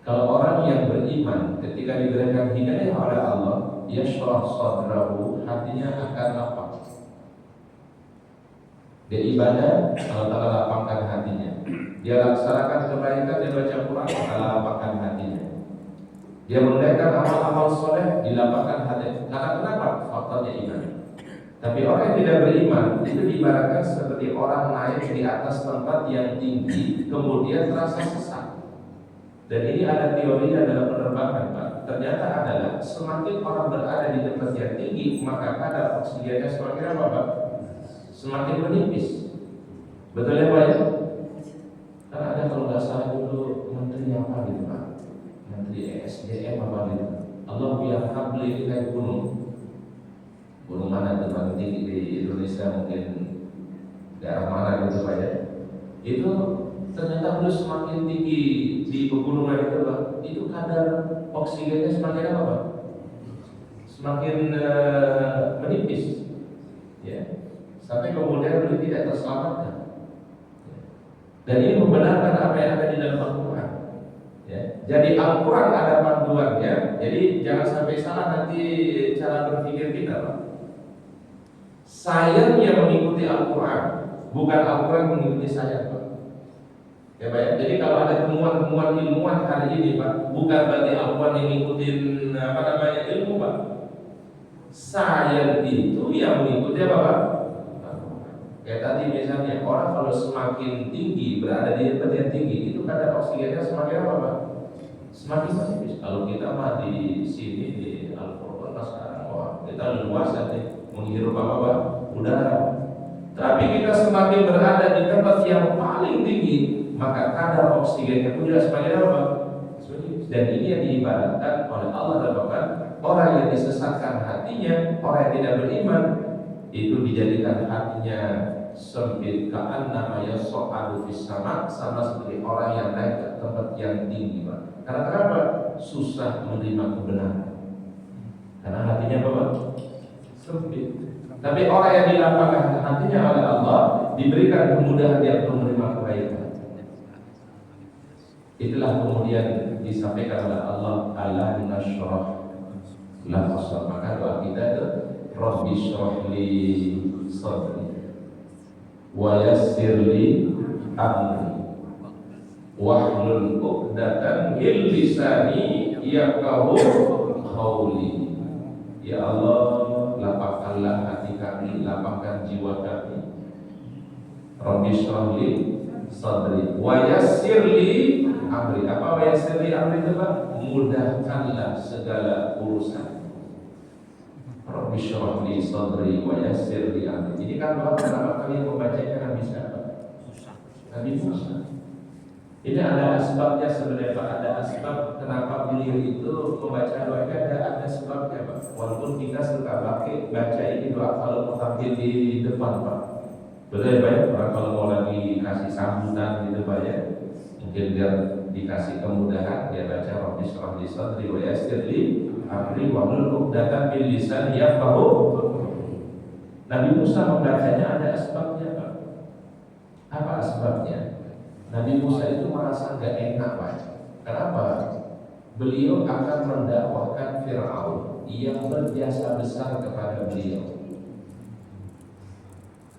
A: Kalau orang yang beriman ketika diberikan hidayah oleh Allah, yashrah sadrahu, hatinya akan lapang. Dia ibadah, Allah Ta'ala lapangkan hatinya. Dia laksanakan kebaikan, dia baca Quran, Allah lapangkan hatinya. Dia mengerjakan amal-amal soleh, dilapangkan hati. Karena kenapa? Faktornya iman. Tapi orang yang tidak beriman itu diibaratkan seperti orang naik di atas tempat yang tinggi, kemudian terasa sesak. Dan ini ada teorinya dalam penerbangan, Pak. Ternyata adalah semakin orang berada di tempat yang tinggi, maka kadar oksigennya semakin apa, Pak? Semakin menipis. Betul ya, Pak ya? Kan ada kalau nggak salah dulu menteri apa gitu, Pak? Menteri ESDM apa gitu. Allah biar kabel ini kayak gunung. Gunung mana itu paling tinggi di Indonesia, mungkin daerah mana gitu, Pak ya? Itu ternyata beliau semakin tinggi di pegunungan itu, Pak, itu kadar oksigennya semakin apa, Pak? Semakin menipis, ya, sampai kemudian beliau tidak terselamatkan. Dan ini membenarkan apa yang ada di dalam Al-Quran. Ya. Jadi Al-Quran ada panduannya. Jadi jangan sampai salah nanti cara berpikir kita, Pak. Saya yang mengikuti Al-Quran, bukan Al-Quran mengikuti saya, Pak. Ya, Pak ya? Jadi kalau ada temuan-temuan ilmuwan hari ini, Pak, bukan berarti Al-Quran yang ngikutin ilmu, Pak. Saya itu yang mengikuti apa, Pak? Kayak tadi misalnya orang kalau semakin tinggi berada di tempat yang tinggi itu kadar oksigennya semakin apa, Pak? Semakin menipis. Kalau kita mah di sini di Al-Quran sekarang, wah kita luas nanti menghirup apa, Pak? Udara. Tapi kita semakin berada di tempat yang paling tinggi, maka kadar oksigennya pun juga semakin apa? Dan ini yang diibaratkan oleh Allah dan orang yang disesatkan hatinya, orang yang tidak beriman, itu dijadikan hatinya sempit, ka'annama yas'adu fis sama, sama seperti orang yang naik ke tempat yang tinggi, Pak. Karena kenapa? Susah menerima kebenaran. Karena hatinya apa? Sempit. Tapi orang yang dilapangkan hatinya oleh Allah, diberikan kemudahan dia untuk menerima kebaikan. Itulah kemudian disampaikan oleh Allah, ala nasyrah lafazah. Maka doa kita itu Rabbi syrah li sadri wa yassir li amri wahlul 'uqdatan min lisani yafqahu qawli. Ya Allah, lapangkanlah hati kami, lapangkan jiwa kami. Rabbi syrah li sadri wa yassir li amri. Apa wa yassir li amri itu, Pak? Mudahkanlah segala urusan. Rabbi syrah li sadri wa yassir li amri. Ini kan doa pertama kali yang membacanya Nabi siapa? Nabi Musa. Ini ada asbabnya sebenarnya, Pak. Ada asbab kenapa beliau itu membaca doa ini, ada sebabnya, Pak. Walaupun kita suka baca ini doa kalau mau tampil di depan, Pak. Betul ya, Pak ya? Orang kalau mau lagi kasih sambutan gitu, Pak ya, mungkin biar dikasih kemudahan, dia baca Rabbi syrah li sadri wa yassir li amri wahlul 'uqdatan min lisani yafqahu. Nabi Musa membacanya ada asbabnya, Pak. Apa asbabnya? Nabi Musa itu merasa nggak enak, Pak. Kenapa? Beliau akan mendakwahkan Fir'aun yang berjasa besar kepada beliau.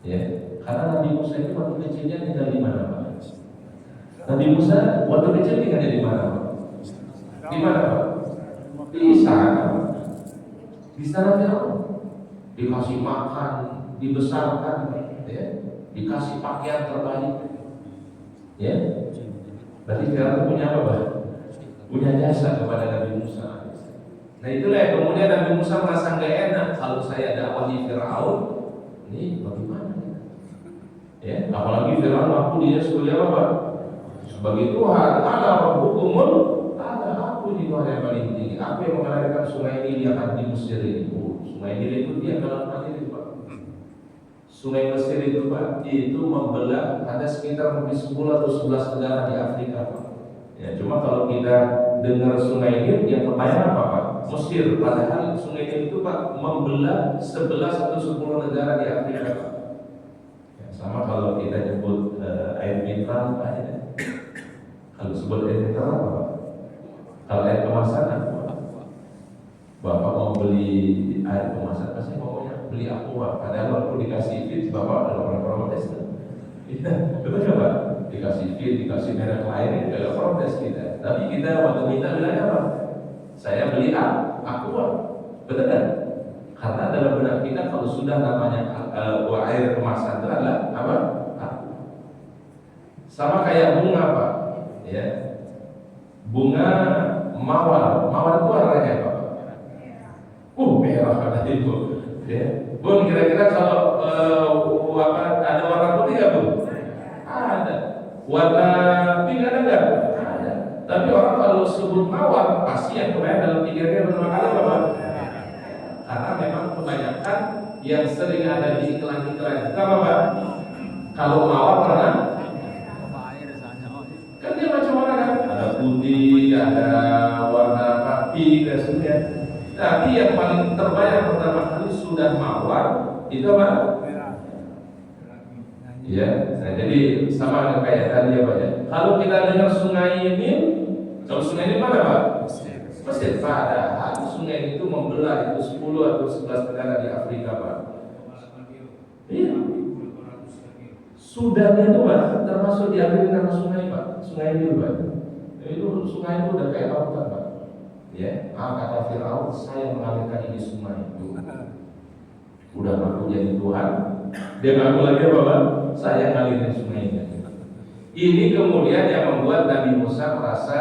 A: Ya, karena Nabi Musa itu waktu kecilnya tinggal di mana, Pak? Nabi Musa waktu kecil tinggalnya di mana, Pak? Di mana, Pak? Di sana. Di sana Fir'aun. Dikasih makan, dibesarkan, ya, dikasih pakaian terbaik. Ya, berarti Fir'aun punya apa, Pak? Punya jasa kepada Nabi Musa. Nah itulah yang kemudian Nabi Musa merasa nggak enak, kalau saya dakwahi Fir'aun, ini bagaimana? Ya, apalagi Fir'aun waktu dia sebagai apa, Pak? Sebagai Tuhan. Ada rabbukumul, ada aku di Tuhan yang paling tinggi. Aku yang mengalirkan sungai Nil yang ada di Mesir ini. Sungai Nil itu dia kalau itu, Pak. Sungai Mesir itu, Pak, itu membelah ada sekitar mungkin 10 atau 11 negara di Afrika, Pak. Ya, cuma kalau kita dengar Sungai Nil yang kebayang apa, Pak? Mesir. Padahal Sungai Nil itu, Pak, membelah 11 atau 10 negara di Afrika, Pak. Ya, sama kalau kita nyebut air mineral, Pak, ya. Kalau sebut air mineral apa, Pak? Kalau air kemasan apa, Pak? Bapak mau beli air kemasan, pasti maunya beli aqua. Padahal waktu dikasih fit, Bapak adalah orang protes. Iya, betul ya, Pak? Dikasih fit, dikasih merek lain, adalah protes kita. Tapi kita waktu minta bilangnya apa? Saya beli aqua, betul kan? Karena dalam benak kita kalau sudah namanya air kemasan itu adalah apa? Sama kayak bunga, Pak. Ya. bunga mawar. Mawar itu warnanya apa? Merah ada itu. Ya. Bun, kira-kira kalau ada warna putih nggak, Bun? Ada. Warna pink ada nggak? Ada. Tapi orang kalau sebut mawar pasti yang kebanyakan dalam pikirnya pertama kali apa? Karena memang kebanyakan yang sering ada di iklan-iklan itu apa, Pak? Kalau mawar warna kan dia macam warna kan? Ada putih, ada warna pink dan sebagainya. Tapi yang paling terbayang pertama kali sudah mawar itu apa? Ya, nah, jadi sama kayak tadi ya Pak ya. Kalau kita dengar sungai ini, kalau sungai ini mana Pak? Mesir. Padahal sungai itu membelah itu 10 atau 11 negara di Afrika Pak. Iya. Sudan itu Pak, termasuk diambil nama sungai Pak. Sungai itu Pak. Itu sungai itu udah kayak lautan Pak. Ya, kata Firaun, saya mengalirkan ini sungai itu. Udah ngaku jadi Tuhan, dia ngaku lagi apa Pak? Saya ngalirin sungai ini. Ini kemudian yang membuat Nabi Musa merasa,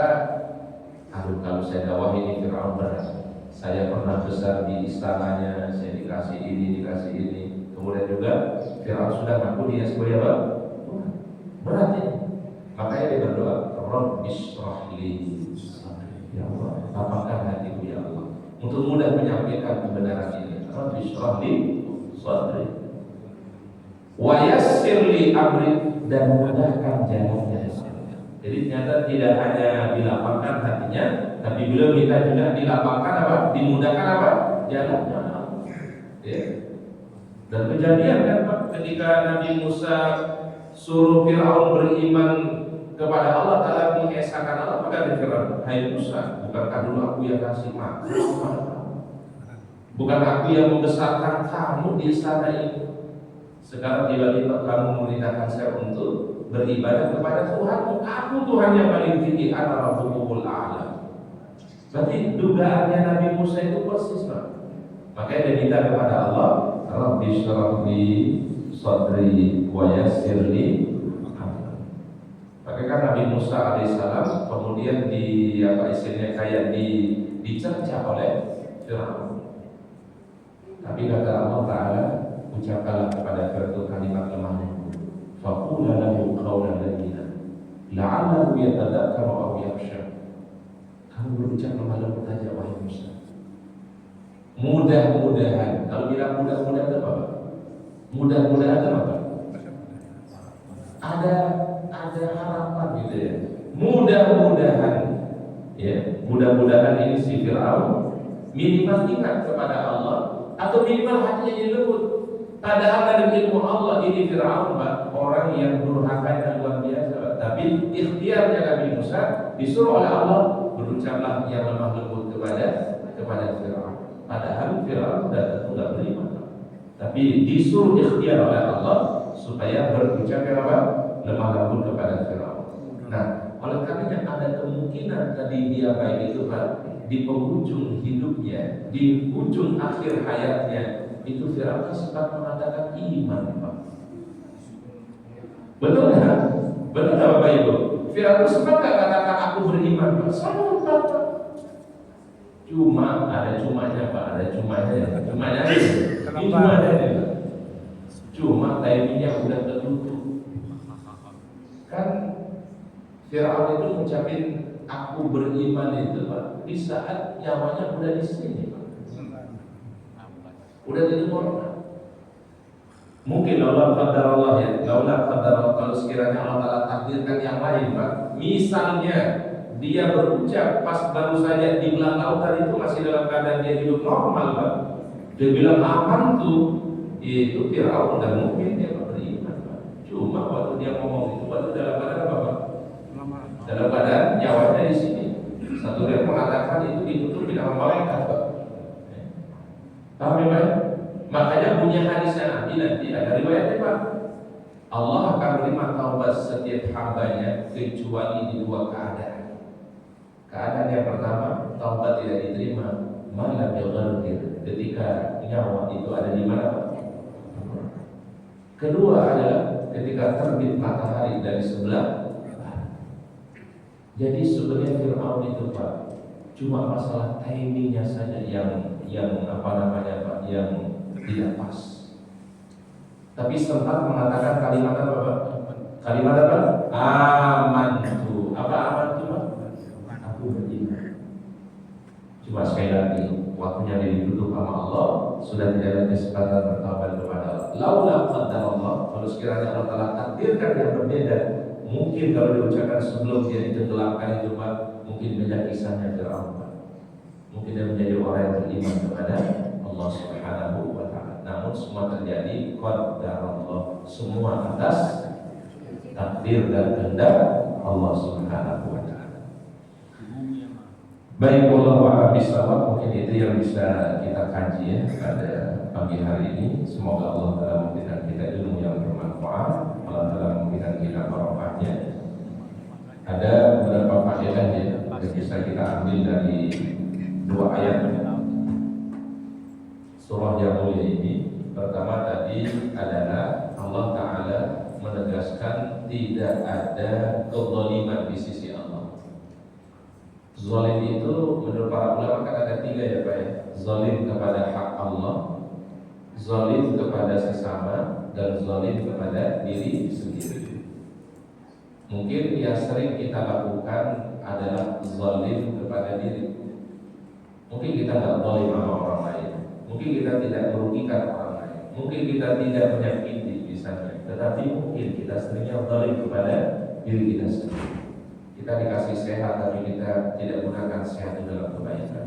A: aduh kalau saya dakwah ini Firaun berat. Saya pernah besar di istananya, saya dikasih ini, dikasih ini. Kemudian juga Firaun sudah ngaku dia sebagai apa? Berat ini. Makanya dia berdoa, Rabb ishrah li. Ya Allah, lapangkan hatiku ya Allah untuk mudah menyampaikan kebenaran ini. Rabb ishrah li sadri wa yassir li amri, dan mudahkan jalannya. Jadi ternyata tidak hanya dilapangkan hatinya, tapi beliau minta juga dilapangkan apa? Dimudahkan apa? Jalannya. Ya. Dan kejadian kan Pak, ketika Nabi Musa suruh Firaun beriman kepada Allah Ta'ala, mengesahkan Allah, maka kata Firaun, hai Musa, bukankah dulu aku yang kasih makan? Bukan aku yang membesarkan kamu di istana ini. Sekarang tiba-tiba kamu memerintahkan saya untuk beribadah kepada Tuhanmu. Aku Tuhan yang paling tinggi, ana rabbukumul a'la. Berarti dugaannya Nabi Musa itu persis Pak. Makanya dia minta kepada Allah, Rabbi shrah li sadri wa yassir li amri. Maka kan Nabi Musa alaihissalam kemudian istilahnya kayak dicerca oleh Firaun. Tapi kata Allah Ta'ala, ucapkanlah kepada Firaun kalimat lemah lembut. Faqula lahu qawlan layyinan la'allahu yatadakkaru aw yakhsha. Kamu berucap lemah lembut aja wahai Musa. Mudah-mudahan. Kalau bilang mudah-mudahan itu apa? Mudah-mudahan itu apa? Ada harapan gitu ya. Mudah-mudahan ya, mudah-mudahan ini si Firaun minimal ingat kepada Allah, atau minimal hatinya jadi lembut. Padahal dalam ilmu Allah ini Firaun Pak, orang yang durhaka dan luar biasa Pak. Tapi ikhtiarnya Nabi Musa disuruh oleh Allah, berucaplah yang lemah lembut kepada Firaun. Padahal Firaun sudah tentu tidak beriman Pak. Tapi disuruh ikhtiar oleh Allah supaya berucap yang apa? Lemah lembut kepada Firaun. Nah, oleh karenanya ada kemungkinan tadi dia baik itu Pak, di penghujung hidupnya, di ujung akhir hayatnya, itu Firaun sempat mengatakan iman Pak. Betul nggak? Betul nggak Bapak Ibu? Firaun sempat nggak katakan aku beriman Pak? Sempat Pak. Cuma ada cumanya Pak, ada cumanya. Cumanya Pak. Cuma timingnya udah tertutup. Kan Firaun itu ngucapin aku beriman itu Pak, di saat nyawanya udah di sini Pak. Udah di tenggorokan. Mungkin Allah qadar Allah ya, Allah qadar Allah, kalau sekiranya Allah Ta'ala takdirkan yang lain Pak. Misalnya dia berucap pas baru saja di belah lautan itu masih dalam keadaan dia hidup normal Pak. Dia bilang aman tuh, itu Firaun dan mungkin dia beriman Pak. Cuma waktu dia ngomong itu waktu dalam keadaan apa Pak? Dalam keadaan nyawanya di sini. Satu dia mengatakan itu ditutupi dengan malaikat Pak. Paham ya Pak? Makanya punya hadisnya nanti ada riwayatnya Pak. Allah akan menerima taubat setiap hambanya kecuali di dua keadaan. Keadaan yang pertama, taubat tidak diterima malam yagharqir, ketika nyawa itu ada di mana Pak? Kedua adalah ketika terbit matahari dari sebelah. Jadi sebenarnya Fir'aun itu Pak, cuma masalah timingnya saja yang apa namanya Pak, yang tidak pas. Tapi sempat mengatakan kalimat apa Pak? Kalimat apa? Amantu. Apa amantu Pak? Aku beriman. Cuma sekali lagi, waktunya ditutup sama Allah, sudah tidak ada kesempatan bertaubat kepada Allah. Laula qadarullah, kalau sekiranya Allah telah takdirkan yang berbeda, mungkin kalau diucapkan sebelum dia ditenggelamkan itu Pak, mungkin beda kisahnya Fir'aun Pak. Mungkin dia menjadi orang yang beriman kepada Allah Subhanahu wa Ta'ala. Namun semua terjadi qadarullah, semua atas takdir dan kehendak Allah Subhanahu wa Ta'ala. Baik, wallahu a'lam bishawab. Mungkin itu yang bisa kita kaji ya pada pagi hari ini. Semoga Allah Ta'ala memberikan kita ilmu yang bermanfaat, Allah Ta'ala memberikan kita barokahnya. Ada beberapa faedah ya yang bisa kita ambil dari dua ayat surah yang mulia ini. Pertama tadi adalah Allah Ta'ala menegaskan tidak ada kezaliman di sisi Allah. Zalim itu menurut para ulama kan ada tiga ya Pak ya. Zalim kepada hak Allah, zalim kepada sesama, dan zalim kepada diri sendiri. Mungkin yang sering kita lakukan adalah zalim kepada diri. Mungkin kita tidak zalim sama orang lain, mungkin kita tidak merugikan orang lain, mungkin kita tidak menyakiti misalnya, tetapi mungkin kita seringnya zalim kepada diri kita sendiri. Kita dikasih sehat tapi kita tidak gunakan sehat itu dalam kebaikan.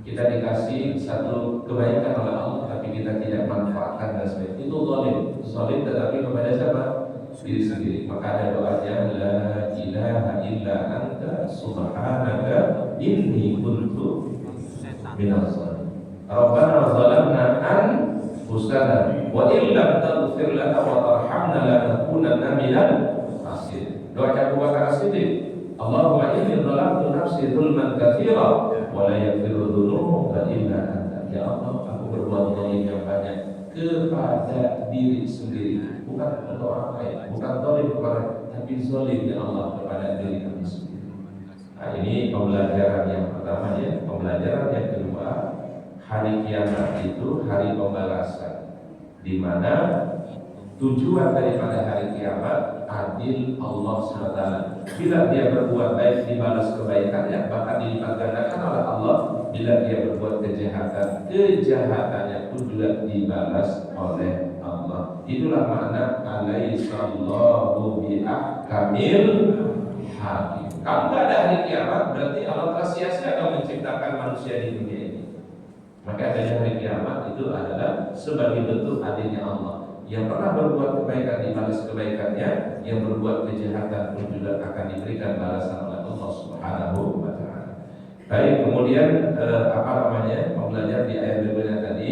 A: Kita dikasih satu kebaikan oleh Allah tapi kita tidak manfaatkan dan sebagainya. Itu zalim. Zalim tetapi kepada siapa? Diri sendiri. Maka ada doanya la ilaha illa anta subhanaka inni kuntu minaz zalimin. Rabbana zalamna anfusana wa illam taghfir lana wa tarhamna lanakunanna minal khasirin. Doa Abu Bakar As-Siddiq, Allahumma inni zalamtu nafsi zulman katsira wa la yaghfiru dzunuba illa anta. Ya Allah, aku berbuat zalim yang banyak kepada diri sendiri, bukan kepada orang lain, bukan zalim kepada, tapi zalim ya Allah kepada diri kami sendiri. Nah, ini pembelajaran yang pertama ya. Pembelajaran yang kedua, hari kiamat itu hari pembalasan, di mana tujuan daripada hari kiamat adil Allah SWT. Bila dia berbuat baik dibalas kebaikannya, bahkan dilipat gandakan oleh Allah. Bila dia berbuat kejahatan, kejahatannya pun juga dibalas oleh Allah. Itulah makna alaihissallahu bi'ahkamil hakim. Kalau tidak ada hari kiamat, berarti Allah telah sia-sia menciptakan manusia di dunia ini. Maka adanya hari kiamat itu adalah sebagai bentuk adilnya Allah. Yang pernah berbuat kebaikan dibalas kebaikannya, yang berbuat kejahatan pun juga akan diberikan balasan oleh Allah Subhanahu wa Ta'ala. Baik, kemudian pembelajaran di ayat berikutnya tadi,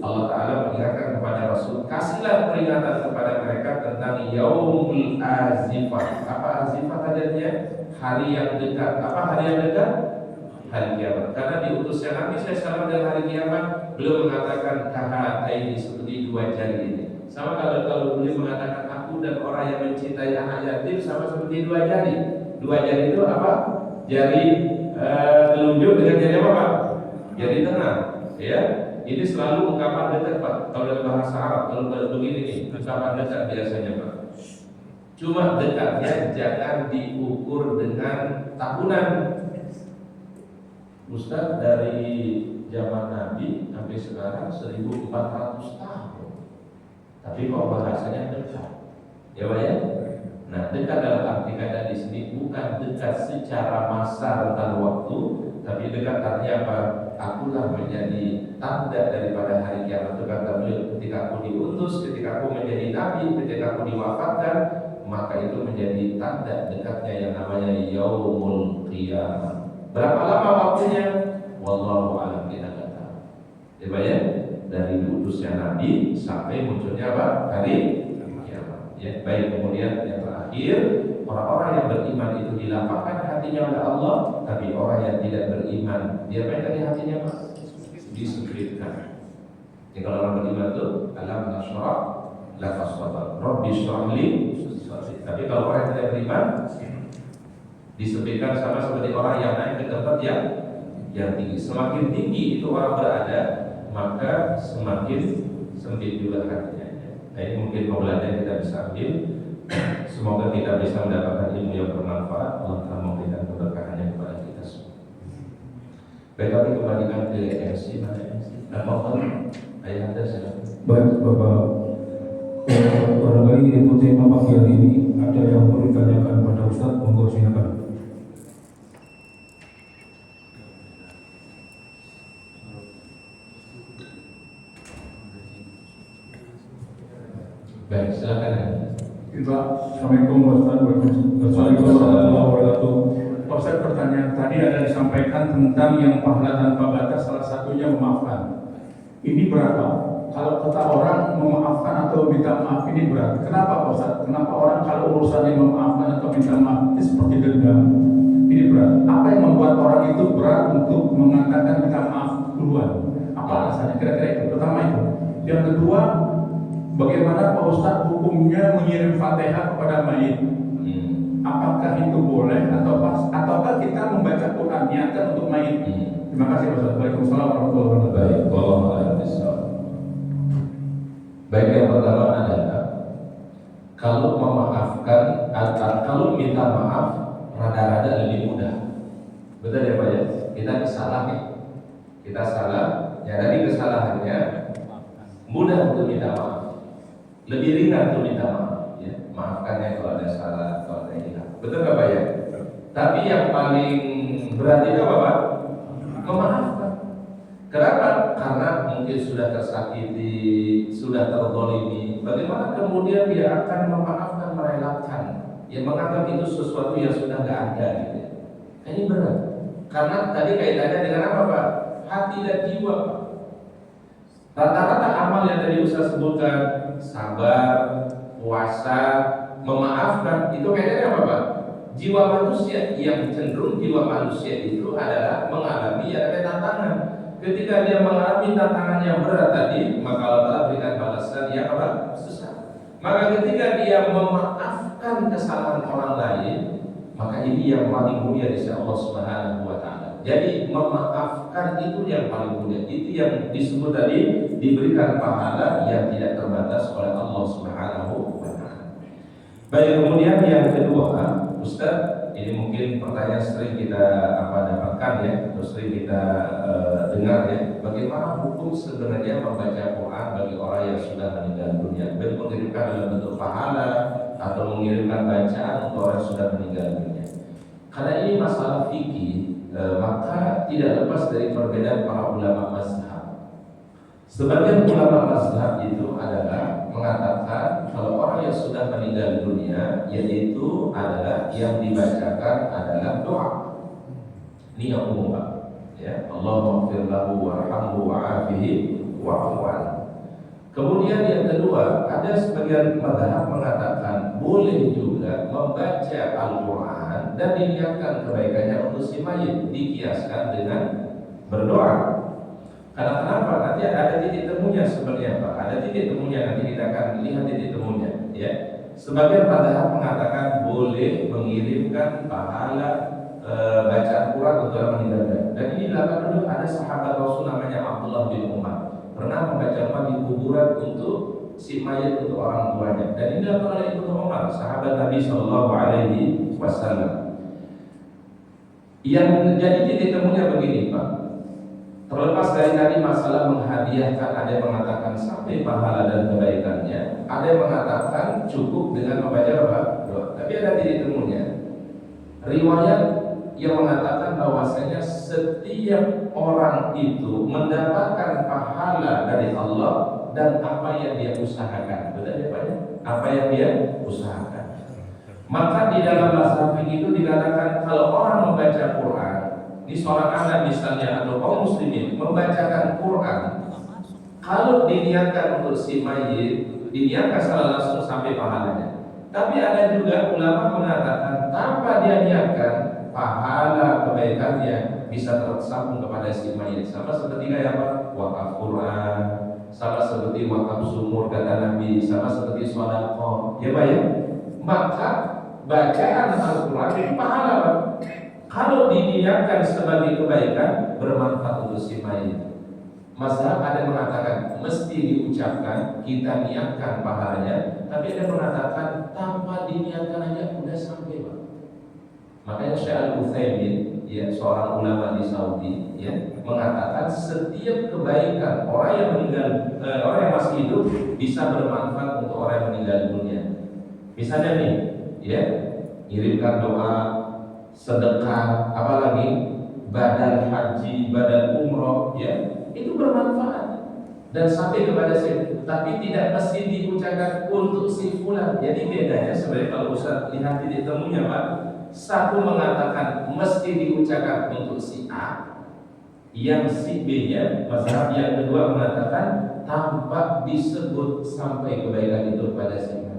A: Allah Ta'ala mengingatkan kepada Rasul, kasihlah peringatan kepada mereka tentang yaumul azifah. Apa azifah tadinya? Hari yang dekat. Apa hari yang dekat? Hari kiamat. Karena diutusnya Nabi SAW dan hari kiamat, beliau mengatakan kahataini, seperti dua jari ini. Sama kalau beliau mengatakan aku dan orang yang mencintai anak yatim sama seperti dua jari. Dua jari itu apa? Jari telunjuk dengan jari apa Pak? Jari tengah. Ya, ini selalu ungkapan dekat Pak. Kalau dalam bahasa Arab, kalau begini nih, ungkapan dekat biasanya Pak. Cuma dekatnya jangan diukur dengan tahunan. Ustaz, dari zaman Nabi sampai sekarang 1400 tahun. Tapi kok bahasanya dekat, ya Pak ya? Nah, dekat dalam arti kata di sini bukan dekat secara masa rentang waktu, tapi dekat artinya apa? Akulah menjadi tanda daripada hari kiamat. Itu kata beliau, ketika aku diutus, ketika aku menjadi nabi, ketika aku diwafatkan, maka itu menjadi tanda dekatnya yang namanya yaumul qiyamah. Berapa lama waktunya? Wallahu a'lam, kita enggak tahu. Ya Pak ya? Dari diutusnya Nabi sampai munculnya apa? Hari kiamat. Ya, baik. Kemudian yang terakhir, orang-orang yang beriman itu dilapangkan hatinya oleh Allah, tapi orang yang tidak beriman, dia apa tadi hatinya Pak? Disempitkan. Jadi kalau orang beriman itu alam nashrah laka sadrak, Rabbi shrah li sadri. Tapi kalau orang yang tidak beriman, Disepikan sama seperti orang yang naik ke tempat yang tinggi. Semakin tinggi itu orang berada, maka semakin sempit juga hatinya. Nah, ini mungkin pembelajaran kita bisa ambil. Semoga kita bisa mendapatkan ilmu yang bermanfaat. Allah telah memberikan keberkahannya kepada kita semua. Baik, kami kembalikan ke MC. Mana MC? Mohon ayah Anda silakan.
B: Baik Bapak, barangkali itu tema pagi hari ini ada yang perlu ditanyakan pada Ustaz, monggo silakan.
A: Baik, silakan.
B: Assalamualaikum warahmatullahi wabarakatuh. Ustaz, pertanyaan tadi ada disampaikan tentang yang pahala tanpa batas, salah satunya memaafkan. Ini berapa? Kalau kata orang memaafkan atau minta maaf ini berat. Kenapa Ustaz? Kenapa orang kalau urusannya memaafkan atau minta maaf ini seperti dendam? Ini berat. Apa yang membuat orang itu berat untuk mengatakan minta maaf duluan? Apa alasannya? Kira-kira itu. Pertama itu. Yang kedua, bagaimana Pak Ustadz hukumnya mengirim Fatihah kepada mayit? Apakah itu boleh ataukah kita membaca Quran niatkan untuk mayit? Terima kasih Pak Ustadz. Waalaikumsalam warahmatullahi wabarakatuh.
A: Baik, yang pertama adalah kalau memaafkan atau kalau minta maaf rada-rada lebih mudah. Betul ya Pak ya? Kita salah nih. Kita salah, ya dari kesalahannya mudah untuk minta maaf. Lebih ringan untuk minta maaf, ya. Maafkannya kalau ada salah, kalau ada hilang. Betul nggak Pak ya? Tapi yang paling berat itu apa Pak? Memaafkan. Kenapa? Karena mungkin sudah tersakiti, sudah terzalimi. Bagaimana kemudian dia akan memaafkan, merelakan, yang menganggap itu sesuatu yang sudah nggak ada, gitu ya. Ini berat. Karena tadi kaitannya dengan apa Pak? Hati dan jiwa Pak. Rata-rata amal yang tadi Ustaz sebutkan, sabar, puasa, memaafkan, itu kaitannya apa Pak? Jiwa manusia, yang cenderung jiwa manusia itu adalah mengalami ada tantangan. Ketika dia mengalami tantangan yang berat tadi, maka Allah Ta'ala berikan balasan yang apa? Susah. Maka ketika dia memaafkan kesalahan orang lain, maka ini yang paling mulia di sisi Allah Subhanahu wa Ta'ala. Jadi memaafkan itu yang paling mulia. Itu yang disebut tadi diberikan pahala yang tidak terbatas oleh Allah Subhanahu wa Ta'ala. Baik, kemudian yang kedua, Ustaz, ini mungkin pertanyaan sering kita dapatkan ya, atau sering kita dengar ya. Bagaimana hukum sebenarnya membaca Quran bagi orang yang sudah meninggal dunia? Baik mengirimkan dalam bentuk pahala atau mengirimkan bacaan untuk orang yang sudah meninggal dunia. Karena ini masalah fikih, maka tidak lepas dari perbedaan para ulama mazhab. Sebagian ulama mazhab itu adalah mengatakan kalau orang yang sudah meninggal dunia, yaitu adalah yang dibacakan adalah doa. Ini yang umum Pak. Ya, Allahumma ighfir lahu warhamhu wa'afihi wa'fu anhu. Kemudian yang kedua, ada sebagian mazhab mengatakan boleh juga membaca Al-Quran dan diniatkan kebaikannya untuk si mayit, dikiaskan dengan berdoa. Karena kenapa? Nanti ada titik temunya sebenarnya Pak. Ada titik temunya, nanti kita akan lihat titik temunya. Ya, sebagian mazhab mengatakan boleh mengirimkan pahala bacaan Quran untuk orang meninggal dunia. Dan ini dilakukan dulu ada sahabat Rasul namanya Abdullah bin Umar, pernah membaca Quran di kuburan untuk si mayat, untuk orang tuanya. Dan ini dilakukan oleh Ibnu Umar, sahabat Nabi Shallallahu Alaihi Wasallam. Yang menjadi titik temunya begini Pak. Terlepas dari tadi masalah menghadiahkan, ada yang mengatakan sampai pahala dan kebaikannya, ada yang mengatakan cukup dengan membaca apa? Doa. Tapi ada titik temunya. Riwayat yang mengatakan bahwasanya setiap orang itu mendapatkan pahala dari Allah dan apa yang dia usahakan. Betul ya Pak ya? Apa yang dia usahakan. Maka di dalam mazhab itu dikatakan kalau orang membaca Quran, di seorang anak misalnya atau kaum muslimin membacakan Quran, kalau diniatkan untuk si mayit, diniatkan secara langsung sampai pahalanya. Tapi ada juga ulama mengatakan tanpa dia niatkan, pahala kebaikannya bisa tersambung kepada si mayit. Sama seperti kayak apa? Wakaf Quran, sama seperti wakaf sumur kata Nabi, sama seperti sedekah. Ya Pak ya? Maka bacaan Al-Quran itu pahala, Pak. Kalau diniatkan sebagai kebaikan, bermanfaat untuk si mayit. Mazhab ada yang mengatakan mesti diucapkan, kita niatkan pahalanya, tapi ada yang mengatakan tanpa diniatkan aja udah sampai, Pak. Makanya Syekh Al-Utsaimin, ya, seorang ulama di Saudi, ya, mengatakan setiap kebaikan orang yang meninggal, orang yang masih hidup bisa bermanfaat untuk orang yang meninggal dunia. Misalnya nih, ya, kirimkan doa, sedekah, apalagi badal haji, badal umroh, ya, itu bermanfaat dan sampai kepada si, tapi tidak mesti diucapkan untuk si fulan. Jadi bedanya sebenarnya kalau Ustaz lihat titik temunya, Pak, satu mengatakan mesti diucapkan untuk si A, yang si B-nya, mazhab yang kedua mengatakan tanpa disebut sampai kebaikan itu kepada si A.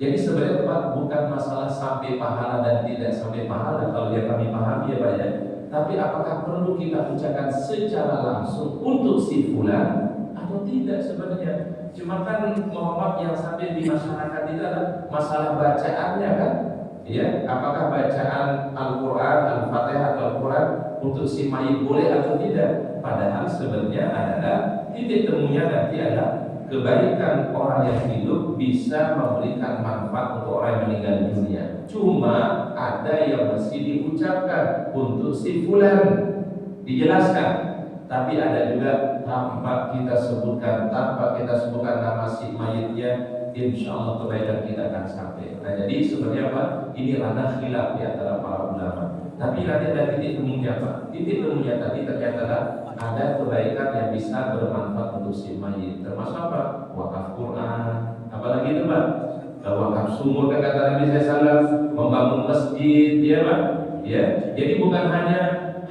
A: Jadi sebenarnya, Pak, bukan masalah sampai pahala dan tidak sampai pahala kalau yang kami pahami, ya, Pak, ya. Tapi apakah perlu kita ucapkan secara langsung untuk si fulan atau tidak sebenarnya? Cuma kan Muhammad yang sampai di masyarakat itu adalah masalah bacaannya, kan? Ya, apakah bacaan Al-Quran, Al-Fatihah atau Al-Quran untuk si mayit boleh atau tidak? Padahal sebenarnya adalah titik temunya nanti adalah kebaikan orang yang hidup bisa memberikan manfaat untuk orang yang meninggal dunia. Cuma ada yang mesti diucapkan untuk si fulan, dijelaskan. Tapi ada juga tanpa kita sebutkan nama si mayitnya, insya Allah kebaikan kita akan sampai. Nah, jadi sebenarnya, Pak, ini ranah khilaf di antara para ulama. Tapi nanti ada titik temunya, Pak. Titik temunya tadi ternyata ada kebaikan yang bisa bermanfaat untuk si mayit. Termasuk apa? Wakaf Quran. Apalagi itu, Pak? Wakaf sumur, kata Nabi SAW, membangun masjid, ya, Pak. Ya. Jadi bukan hanya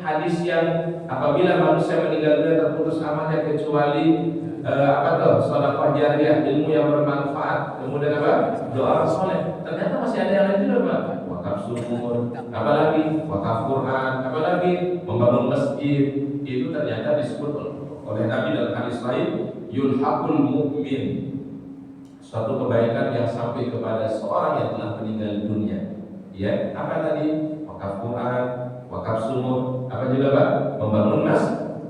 A: hadis yang apabila manusia meninggal dunia terputus amalnya kecuali sedekah jariyah, ilmu yang bermanfaat, kemudian apa? Doa soleh. Ternyata masih ada yang lain juga, Pak. Wakaf sumur, apalagi wakaf Quran, apalagi membangun masjid. Itu ternyata disebut oleh Nabi dalam hadis lain, yulhaqul mu'min, suatu kebaikan yang sampai kepada seorang yang telah meninggal dunia. Ya, apa tadi? Wakaf Quran, wakaf sumur, apa juga, Pak? Membangun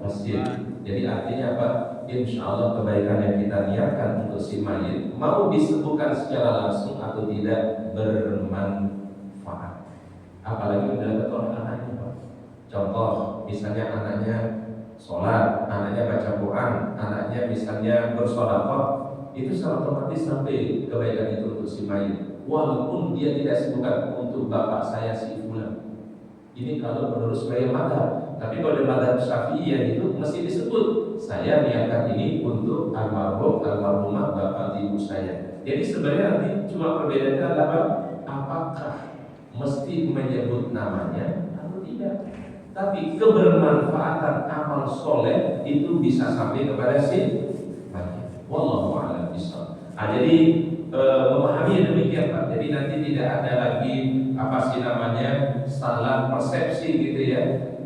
A: masjid. Jadi artinya apa? Insya Allah kebaikan yang kita niatkan untuk si mayit, mau disebutkan secara langsung atau tidak, bermanfaat. Apalagi udah ketolak anaknya, Pak. Contoh, misalnya anaknya sholat, anaknya baca Quran, anaknya misalnya bersedekah, itu secara otomatis sampai kebaikan itu untuk si mayit. Walaupun dia tidak sebutkan untuk bapak saya si fulan. Ini kalau menurut sebagai madhab. Tapi kalau di madhab Syafi'iyah itu mesti disebut, saya niatkan ini untuk almarhumah bapak ibu saya. Jadi sebenarnya nanti cuma perbedaannya adalah apakah mesti menyebut namanya atau tidak. Tapi kebermanfaatan amal soleh itu bisa sampai kepada si mayit. Wallahu a'lam bishawab. Jadi memahami demikian, Pak. Jadi nanti tidak ada lagi salah persepsi gitu ya.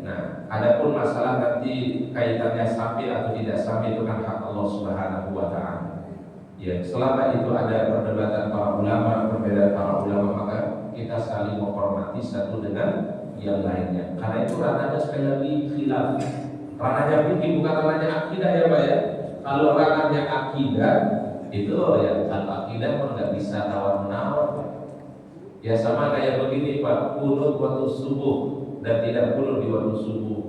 A: Nah, adapun masalah nanti kaitannya sampai atau tidak sampai itu kan hak Allah Subhanahu wa taala. Ya, selama itu ada perdebatan para ulama, perbedaan para ulama, maka kita saling menghormati satu dengan yang lainnya. Karena itu ranahnya sekali lagi khilaf. Ranahnya fikih bukan ranahnya akidah, ya, Pak, ya. Kalau ranahnya akidah itu ya al-akidah pun nggak bisa tawar-menawar, Pak. Ya sama kayak begini, Pak, kunut waktu subuh dan tidak kunut di waktu subuh.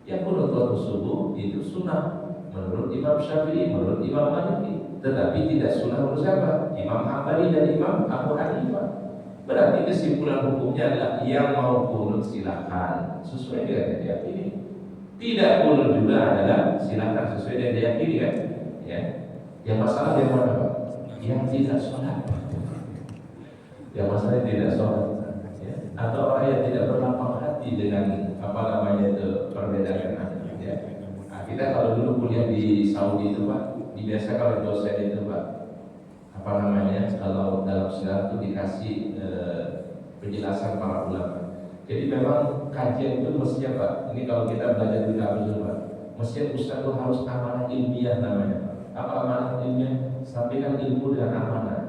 A: Ya kunut waktu subuh itu sunnah menurut Imam Syafi'i, menurut Imam Maliki, tetapi tidak sunnah menurut siapa? Imam Hambali dan Imam Abu Hanifah. Berarti kesimpulan hukumnya adalah yang mau kunut silakan sesuai dengan yang diyakini. Tidak kunut juga adalah silakan sesuai dengan yang diyakini, kan? Ya. Yang masalah yang mana, Pak? Yang tidak sholat. Yang masalah tidak sholat, ya. Atau orang yang tidak berlapang hati dengan perbedaan, ya. Nah, kita kalau dulu kuliah di Saudi itu, Pak, biasa kalau dosen itu, Pak, kalau dalam sejarah itu dikasih penjelasan para ulama. Jadi memang kajian itu mestinya, Pak, ini kalau kita belajar di kampus, Pak, mestinya ustaz itu harus amanah ilmiah namanya, Pak. Apa amanah ilmiah? Sampaikan ilmu dengan amanah.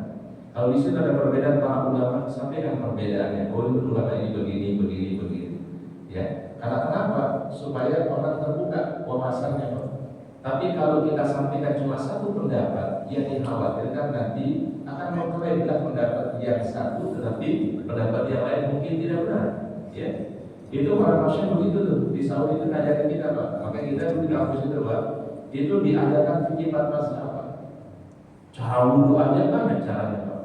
A: Kalau di situ ada perbedaan para ulama, sampaikan perbedaannya. Oh, ulama ini begini. Ya, karena kenapa? Supaya orang terbuka wawasannya. Tapi kalau kita sampaikan cuma satu pendapat, yang dikhawatirkan nanti akan mengklaimkan pendapat yang satu, tetapi pendapat yang lain mungkin tidak benar. Ya, itu para masyarakat begitu tuh. Di Saudi itu ngajarin kita, Pak. Makanya kita di kampus itu, Pak, itu diadakan fikih 4 mazhab, Pak. Cara wudhu aja banyak caranya, Pak.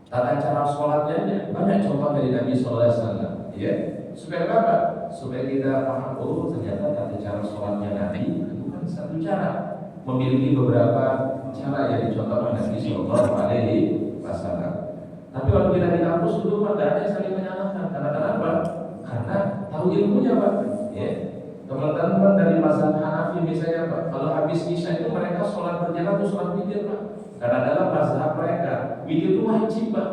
A: Tata cara sholatnya aja banyak contoh dari Nabi Sallallahu Alaihi Wasallam. Ya, supaya apa? Supaya kita paham, oh ternyata tata cara sholatnya Nabi bukan satu cara, memiliki beberapa cara yang dicontohkan Nabi Sallallahu Alaihi Wasallam. Tapi kalau kita di kampus itu Pak, tidak ada yang saling menyalahkan. Karena kenapa? Karena tahu ilmunya, Pak. Ya, teman-teman dari mazhab Hanafi misalnya, Pak, kalau habis isya itu mereka sholat berjamaah atau sholat witir, Pak. Karena dalam mazhab mereka witir itu wajib, Pak.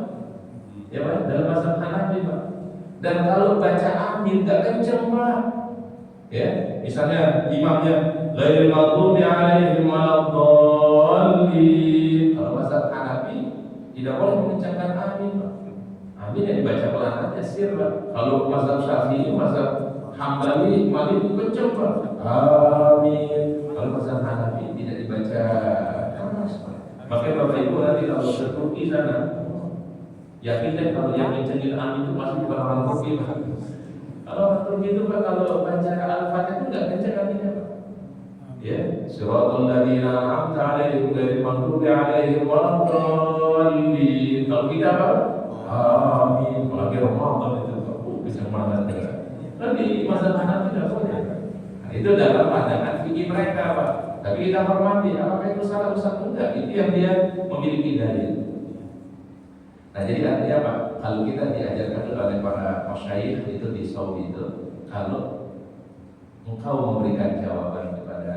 A: Ya, Pak, dalam mazhab Hanafi, Pak. Dan kalau baca amin gak kenceng, Pak. Ya, misalnya imamnya ghairil maghdubi 'alaihim waladdallin. Kalau mazhab Hanafi tidak boleh mengencangkan amin, Pak. Amin yang dibaca pelan aja sir, Pak. Kalau mazhab Syafi'i, mazhab Hambali, Maliki kenceng, Pak. Amin. Kalau mazhab Hanafi tidak dibaca keras, Pak. Makanya Bapak Ibu nanti kalau ke Turki sana, yakin deh kalau yang kencengin amin itu masih bukan orang Turki, Pak. Kalau orang Turki itu, Pak, kalau baca Al-Fatihah itu nggak kenceng aminnya, Pak. Ya, siratal ladzina an'amta 'alaihim ghairil maghdubi 'alaihim waladdallin. Kalau kita, Pak, amin. Apalagi Ramadan itu, Pak, kenceng banget. Tapi mazhab Hanafi tidak boleh. Nah, itu dalam pandangan fikih mereka, Pak. Tapi kita hormati, apakah itu salah Ustaz? Enggak, itu yang dia memiliki dalil. Nah, jadi artinya Pak, kalau kita diajarkan oleh para masyayikh itu di Saudi itu, kalau engkau memberikan jawaban kepada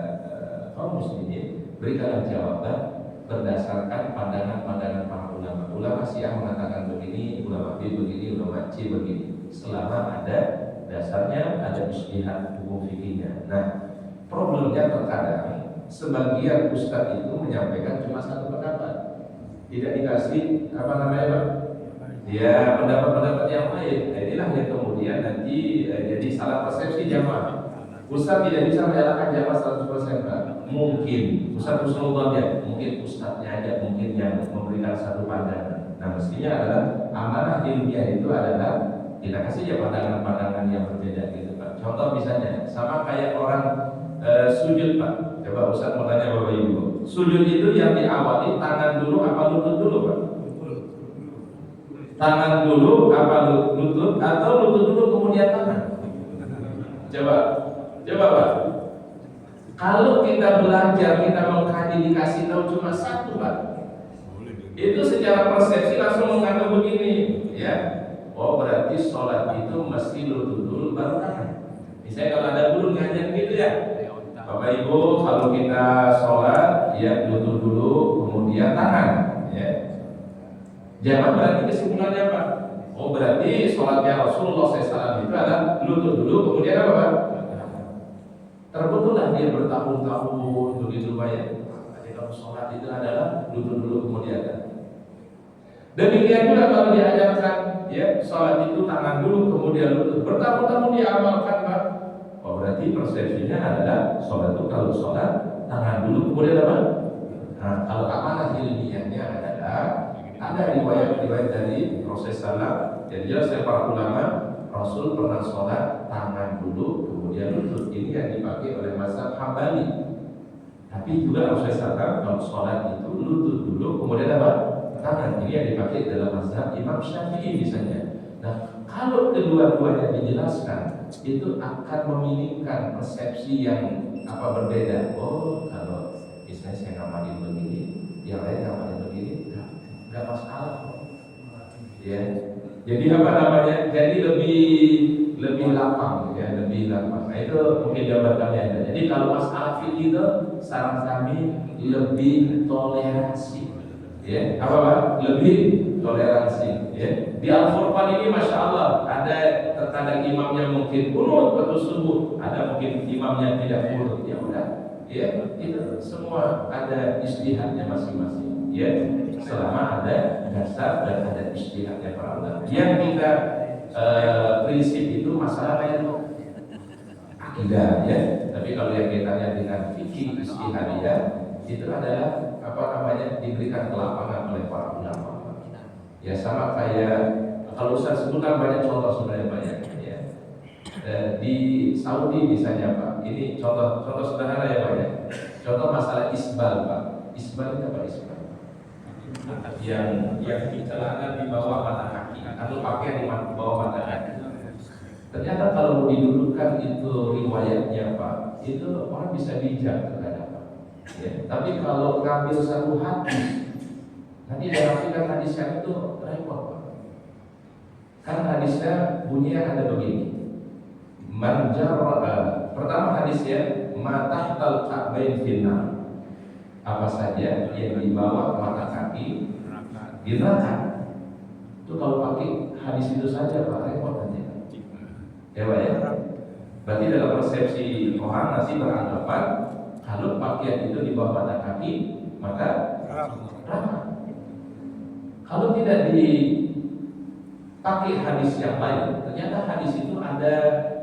A: kaum muslimin, berikanlah jawaban berdasarkan pandangan-pandangan para ulama. Ulama Syiah mengatakan begini, ulama B begini, ulama C begini. Selama ada dasarnya, ada ijtihad hukum fikihnya. Nah, problemnya terkadang sebagian ustadz itu menyampaikan cuma satu pendapat, tidak dikasih Pak? Ya, pendapat-pendapat yang lain. Nah, inilah yang kemudian nanti jadi salah persepsi jamaah. Ustadz tidak bisa menyalahkan jamaah 100%, Pak. Mungkin Ustadz Husnudon, mungkin ustadznya aja mungkin yang memberikan satu pandangan. Nah, mestinya adalah amanah ilmiah itu adalah kita kasih ya pandangan-pandangan yang berbeda gitu, Pak. Contoh misalnya sama kayak orang sujud, Pak. Coba Ustaz mau tanya Bapak Ibu, sujud itu yang diawali tangan dulu apa lutut dulu, Pak? Tangan dulu apa lutut, atau lutut dulu kemudian tangan? Coba Pak. Kalau kita belajar, kita mengkaji, dikasih tahu cuma satu, Pak, itu secara persepsi langsung menganggap begini, ya. Oh, berarti sholat itu mesti lutut dulu baru tangan. Misalnya kalau ada guru ngajar gitu ya, Bapak Ibu, kalau kita sholat, ya lutut dulu, kemudian tangan. Ya. Jangan berarti kesimpulannya Pak. Oh, berarti sholatnya Rasulullah SAW itu adalah lutut dulu, kemudian apa, Pak? Terbetullah dia bertahun-tahun begitu Pak ya. Jadi kalau sholat itu adalah lutut dulu, kemudian tangan. Demikian juga kalau diajarkan, ya sholat itu tangan dulu, kemudian lutut. Bertahun-tahun diamalkan, Pak. Oh, berarti persepsinya adalah sholat itu kalau sholat tangan dulu kemudian apa? Nah, kalau amanah ilmiahnya adalah ada riwayat-riwayat dari proses salat. Jadi jelas dari para ulama, Rasul pernah sholat tangan dulu kemudian lutut. Ini yang dipakai oleh mazhab Hambali. Tapi juga Rasul kalau sholat itu lutut dulu kemudian apa? Tangan. Ini yang dipakai dalam mazhab Imam Syafi'i misalnya. Nah, kalau kedua-duanya dijelaskan, itu akan memilihkan persepsi yang berbeda. Oh, kalau misalnya saya ngamalin begini, yang lain ngamalin begini, nggak masalah. Ya, jadi jadi lebih lapang, ya, lebih lapang. Nah, itu mungkin jawaban kami ada. Jadi kalau masalah fikih itu, saran kami lebih toleransi. Ya, Pak? Lebih toleransi. Ya. Di Al-Furqan ini Masya Allah ada terkadang imamnya mungkin kunut waktu subuh, ada mungkin imamnya tidak kunut. Ya udah, ya itu semua ada ijtihadnya masing-masing. Ya, selama ada dasar dan ada ijtihadnya para ulama. Yang kita prinsip itu masalah kayak akidah ya. Tapi kalau yang kaitannya dengan fikih ijtihadiyah itu adalah diberikan kelapangan oleh para ulama. Ya sama kayak kalau Ustaz sebutkan banyak contoh sebenarnya banyak ya. Di Saudi misalnya Pak, ini contoh sederhana ya Pak ya. Contoh masalah isbal Pak. Isbal itu apa isbal? Yang celana di bawah mata kaki atau pakaian di bawah mata kaki. Ternyata kalau didudukan itu riwayatnya Pak, itu orang bisa bijak terhadap Pak. Ya. Tapi kalau ngambil satu hadis, nanti diartikan hadisnya itu repot Pak. Karena hadisnya bunyinya ada begini. Pertama hadisnya matahtal ka'bain finnar. Apa saja yang di bawah mata kaki di neraka. Itu kalau pakai hadis itu saja Pak, repot nanti. Ya Pak ya. Berarti dalam persepsi orang masih beranggapan kalau pakaian itu di bawah mata kaki maka neraka. Kalau tidak dipakai hadis yang lain, ternyata hadis itu ada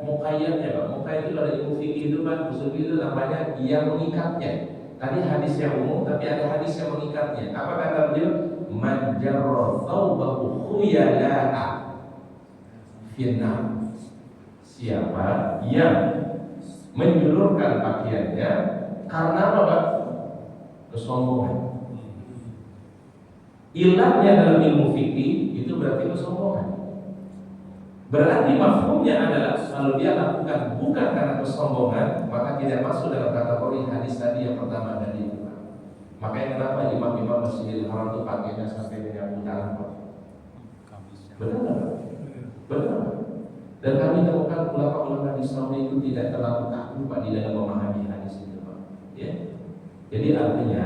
A: muqayyadnya Pak. Muqayyad itu ada ilmu fikih itu Pak, usul itu namanya yang mengikatnya. Tadi hadis yang umum, tapi ada hadis yang mengikatnya. Apa kata beliau? Man jarra thawbahu khuyala'a finnar. Siapa yang menjulurkan pakaiannya karena apa? Kesombongan. Ilahnya dalam ilmu fikih itu berarti kesombongan. Berarti mafhumnya adalah kalau dia lakukan bukan karena kesombongan, maka tidak masuk dalam kategori hadis tadi yang pertama tadi itu. Makanya kenapa imam-imam Masjidil Haram itu pakainya sampai menyapu tangan Pak? Benar. Benar. Dan kami temukan ulama-ulama di Saudi itu tidak terlalu kaku Pak di dalam memahami hadis itu Pak. Ya. Jadi artinya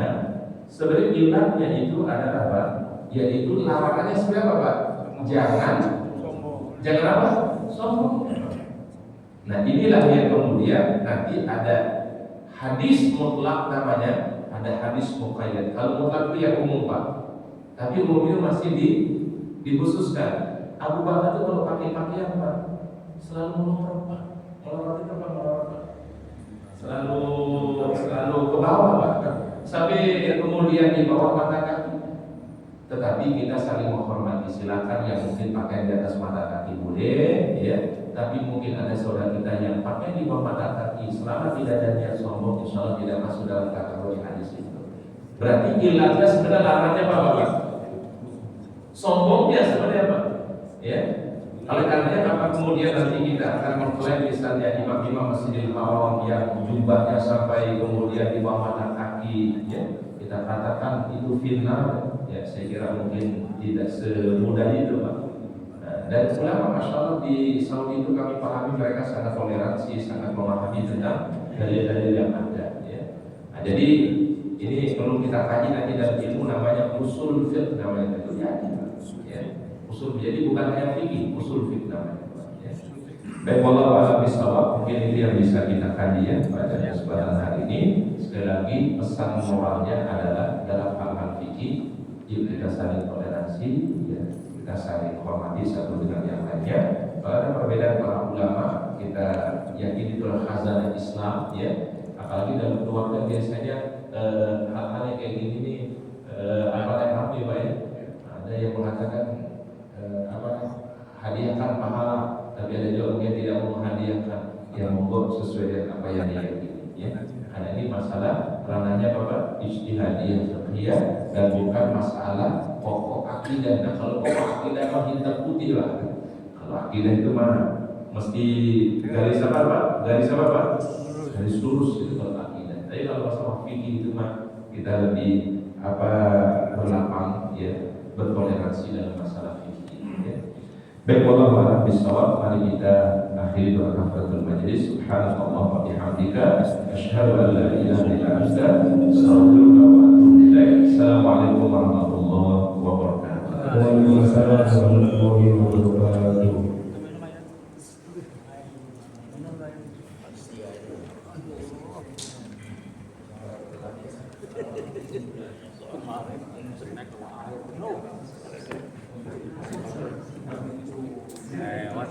A: sebenarnya ilahnya itu adalah apa? Yaitu larangannya sebenarnya apa Pak? Jangan apa? Sombong. Nah inilah yang kemudian nanti ada hadis mutlak namanya, ada hadis muqayyad. Kalau mutlak itu yang umum Pak, tapi umum itu masih dikhususkan. Abu Bakar itu kalau pakai pakaian Pak selalu melorot Pak. Melorot itu apa melorot Pak? Selalu ke bawah Pak. Sampai kemudian di bawah mata kaki. Tetapi kita saling menghormati, silakan yang mungkin pakai di atas mata kaki boleh, ya. Tapi mungkin ada saudara kita yang pakai di bawah mata kaki, selama tidak ada niat sombong, insya Allah tidak masuk dalam kategori hadis itu. Berarti ilatnya sebenarnya larangannya apa Pak? Sombongnya sebenarnya apa? Ya. Oleh karenanya apa kemudian nanti kita akan mengklaim misalnya imam-imam Masjidil Haram yang jubahnya sampai kemudian di bawah mata kaki, ya. Kita katakan itu finnar, ya saya kira mungkin tidak semudah itu Pak. Dan ulama Masya Allah di Saudi itu kami pahami mereka sangat toleransi, sangat memahami tentang dalil-dalil yang ada ya. Nah, jadi ini perlu kita kaji nanti dalam ilmu namanya usul fiqh namanya itu ya. Usul jadi bukan hanya fikih, usul fiqh namanya ya. Baik, wallahu a'lam bishawab. Mungkin itu yang bisa kita kaji ya pada kesempatan hari ini. Sekali lagi pesan moralnya adalah dalam hal-hal fikih yuk kita saling toleransi ya, kita saling hormati satu dengan yang lainnya. Kalau ada perbedaan para ulama, kita yakin itulah khazanah Islam ya. Apalagi dalam keluarga biasanya hal-hal yang kayak gini nih apa yang ramai Pak ya. Ada yang mengatakan hadiahkan pahala, tapi ada juga yang tidak mau hadiahkan, yang monggo sesuai dengan apa yang dia yakini ya. Karena ini masalah ranahnya Bapak ijtihadiyah fiqhiyah dan bukan masalah pokok akidah. Nah kalau pokok akidah mah hitam putih lah. Kalau akidah itu mah mesti garis apa Pak? Garis apa Pak? Garis lurus itu kalau akidah. Tapi kalau masalah fikih itu mah kita lebih berlapang ya, bertoleransi dalam masalah fikih ya. Baik, wallahu a'lam bishawab. Mari kita akhiri doa kafaratul majlis. Subhanallah wa bihamdika asyhadu an la ilaha illa anta astaghfiruka wa atubu ilaik. Assalamualaikum warahmatullahi wabarakatuh.
C: Waalaikumsalam warahmatullahi wabarakatuh.
D: Lewat.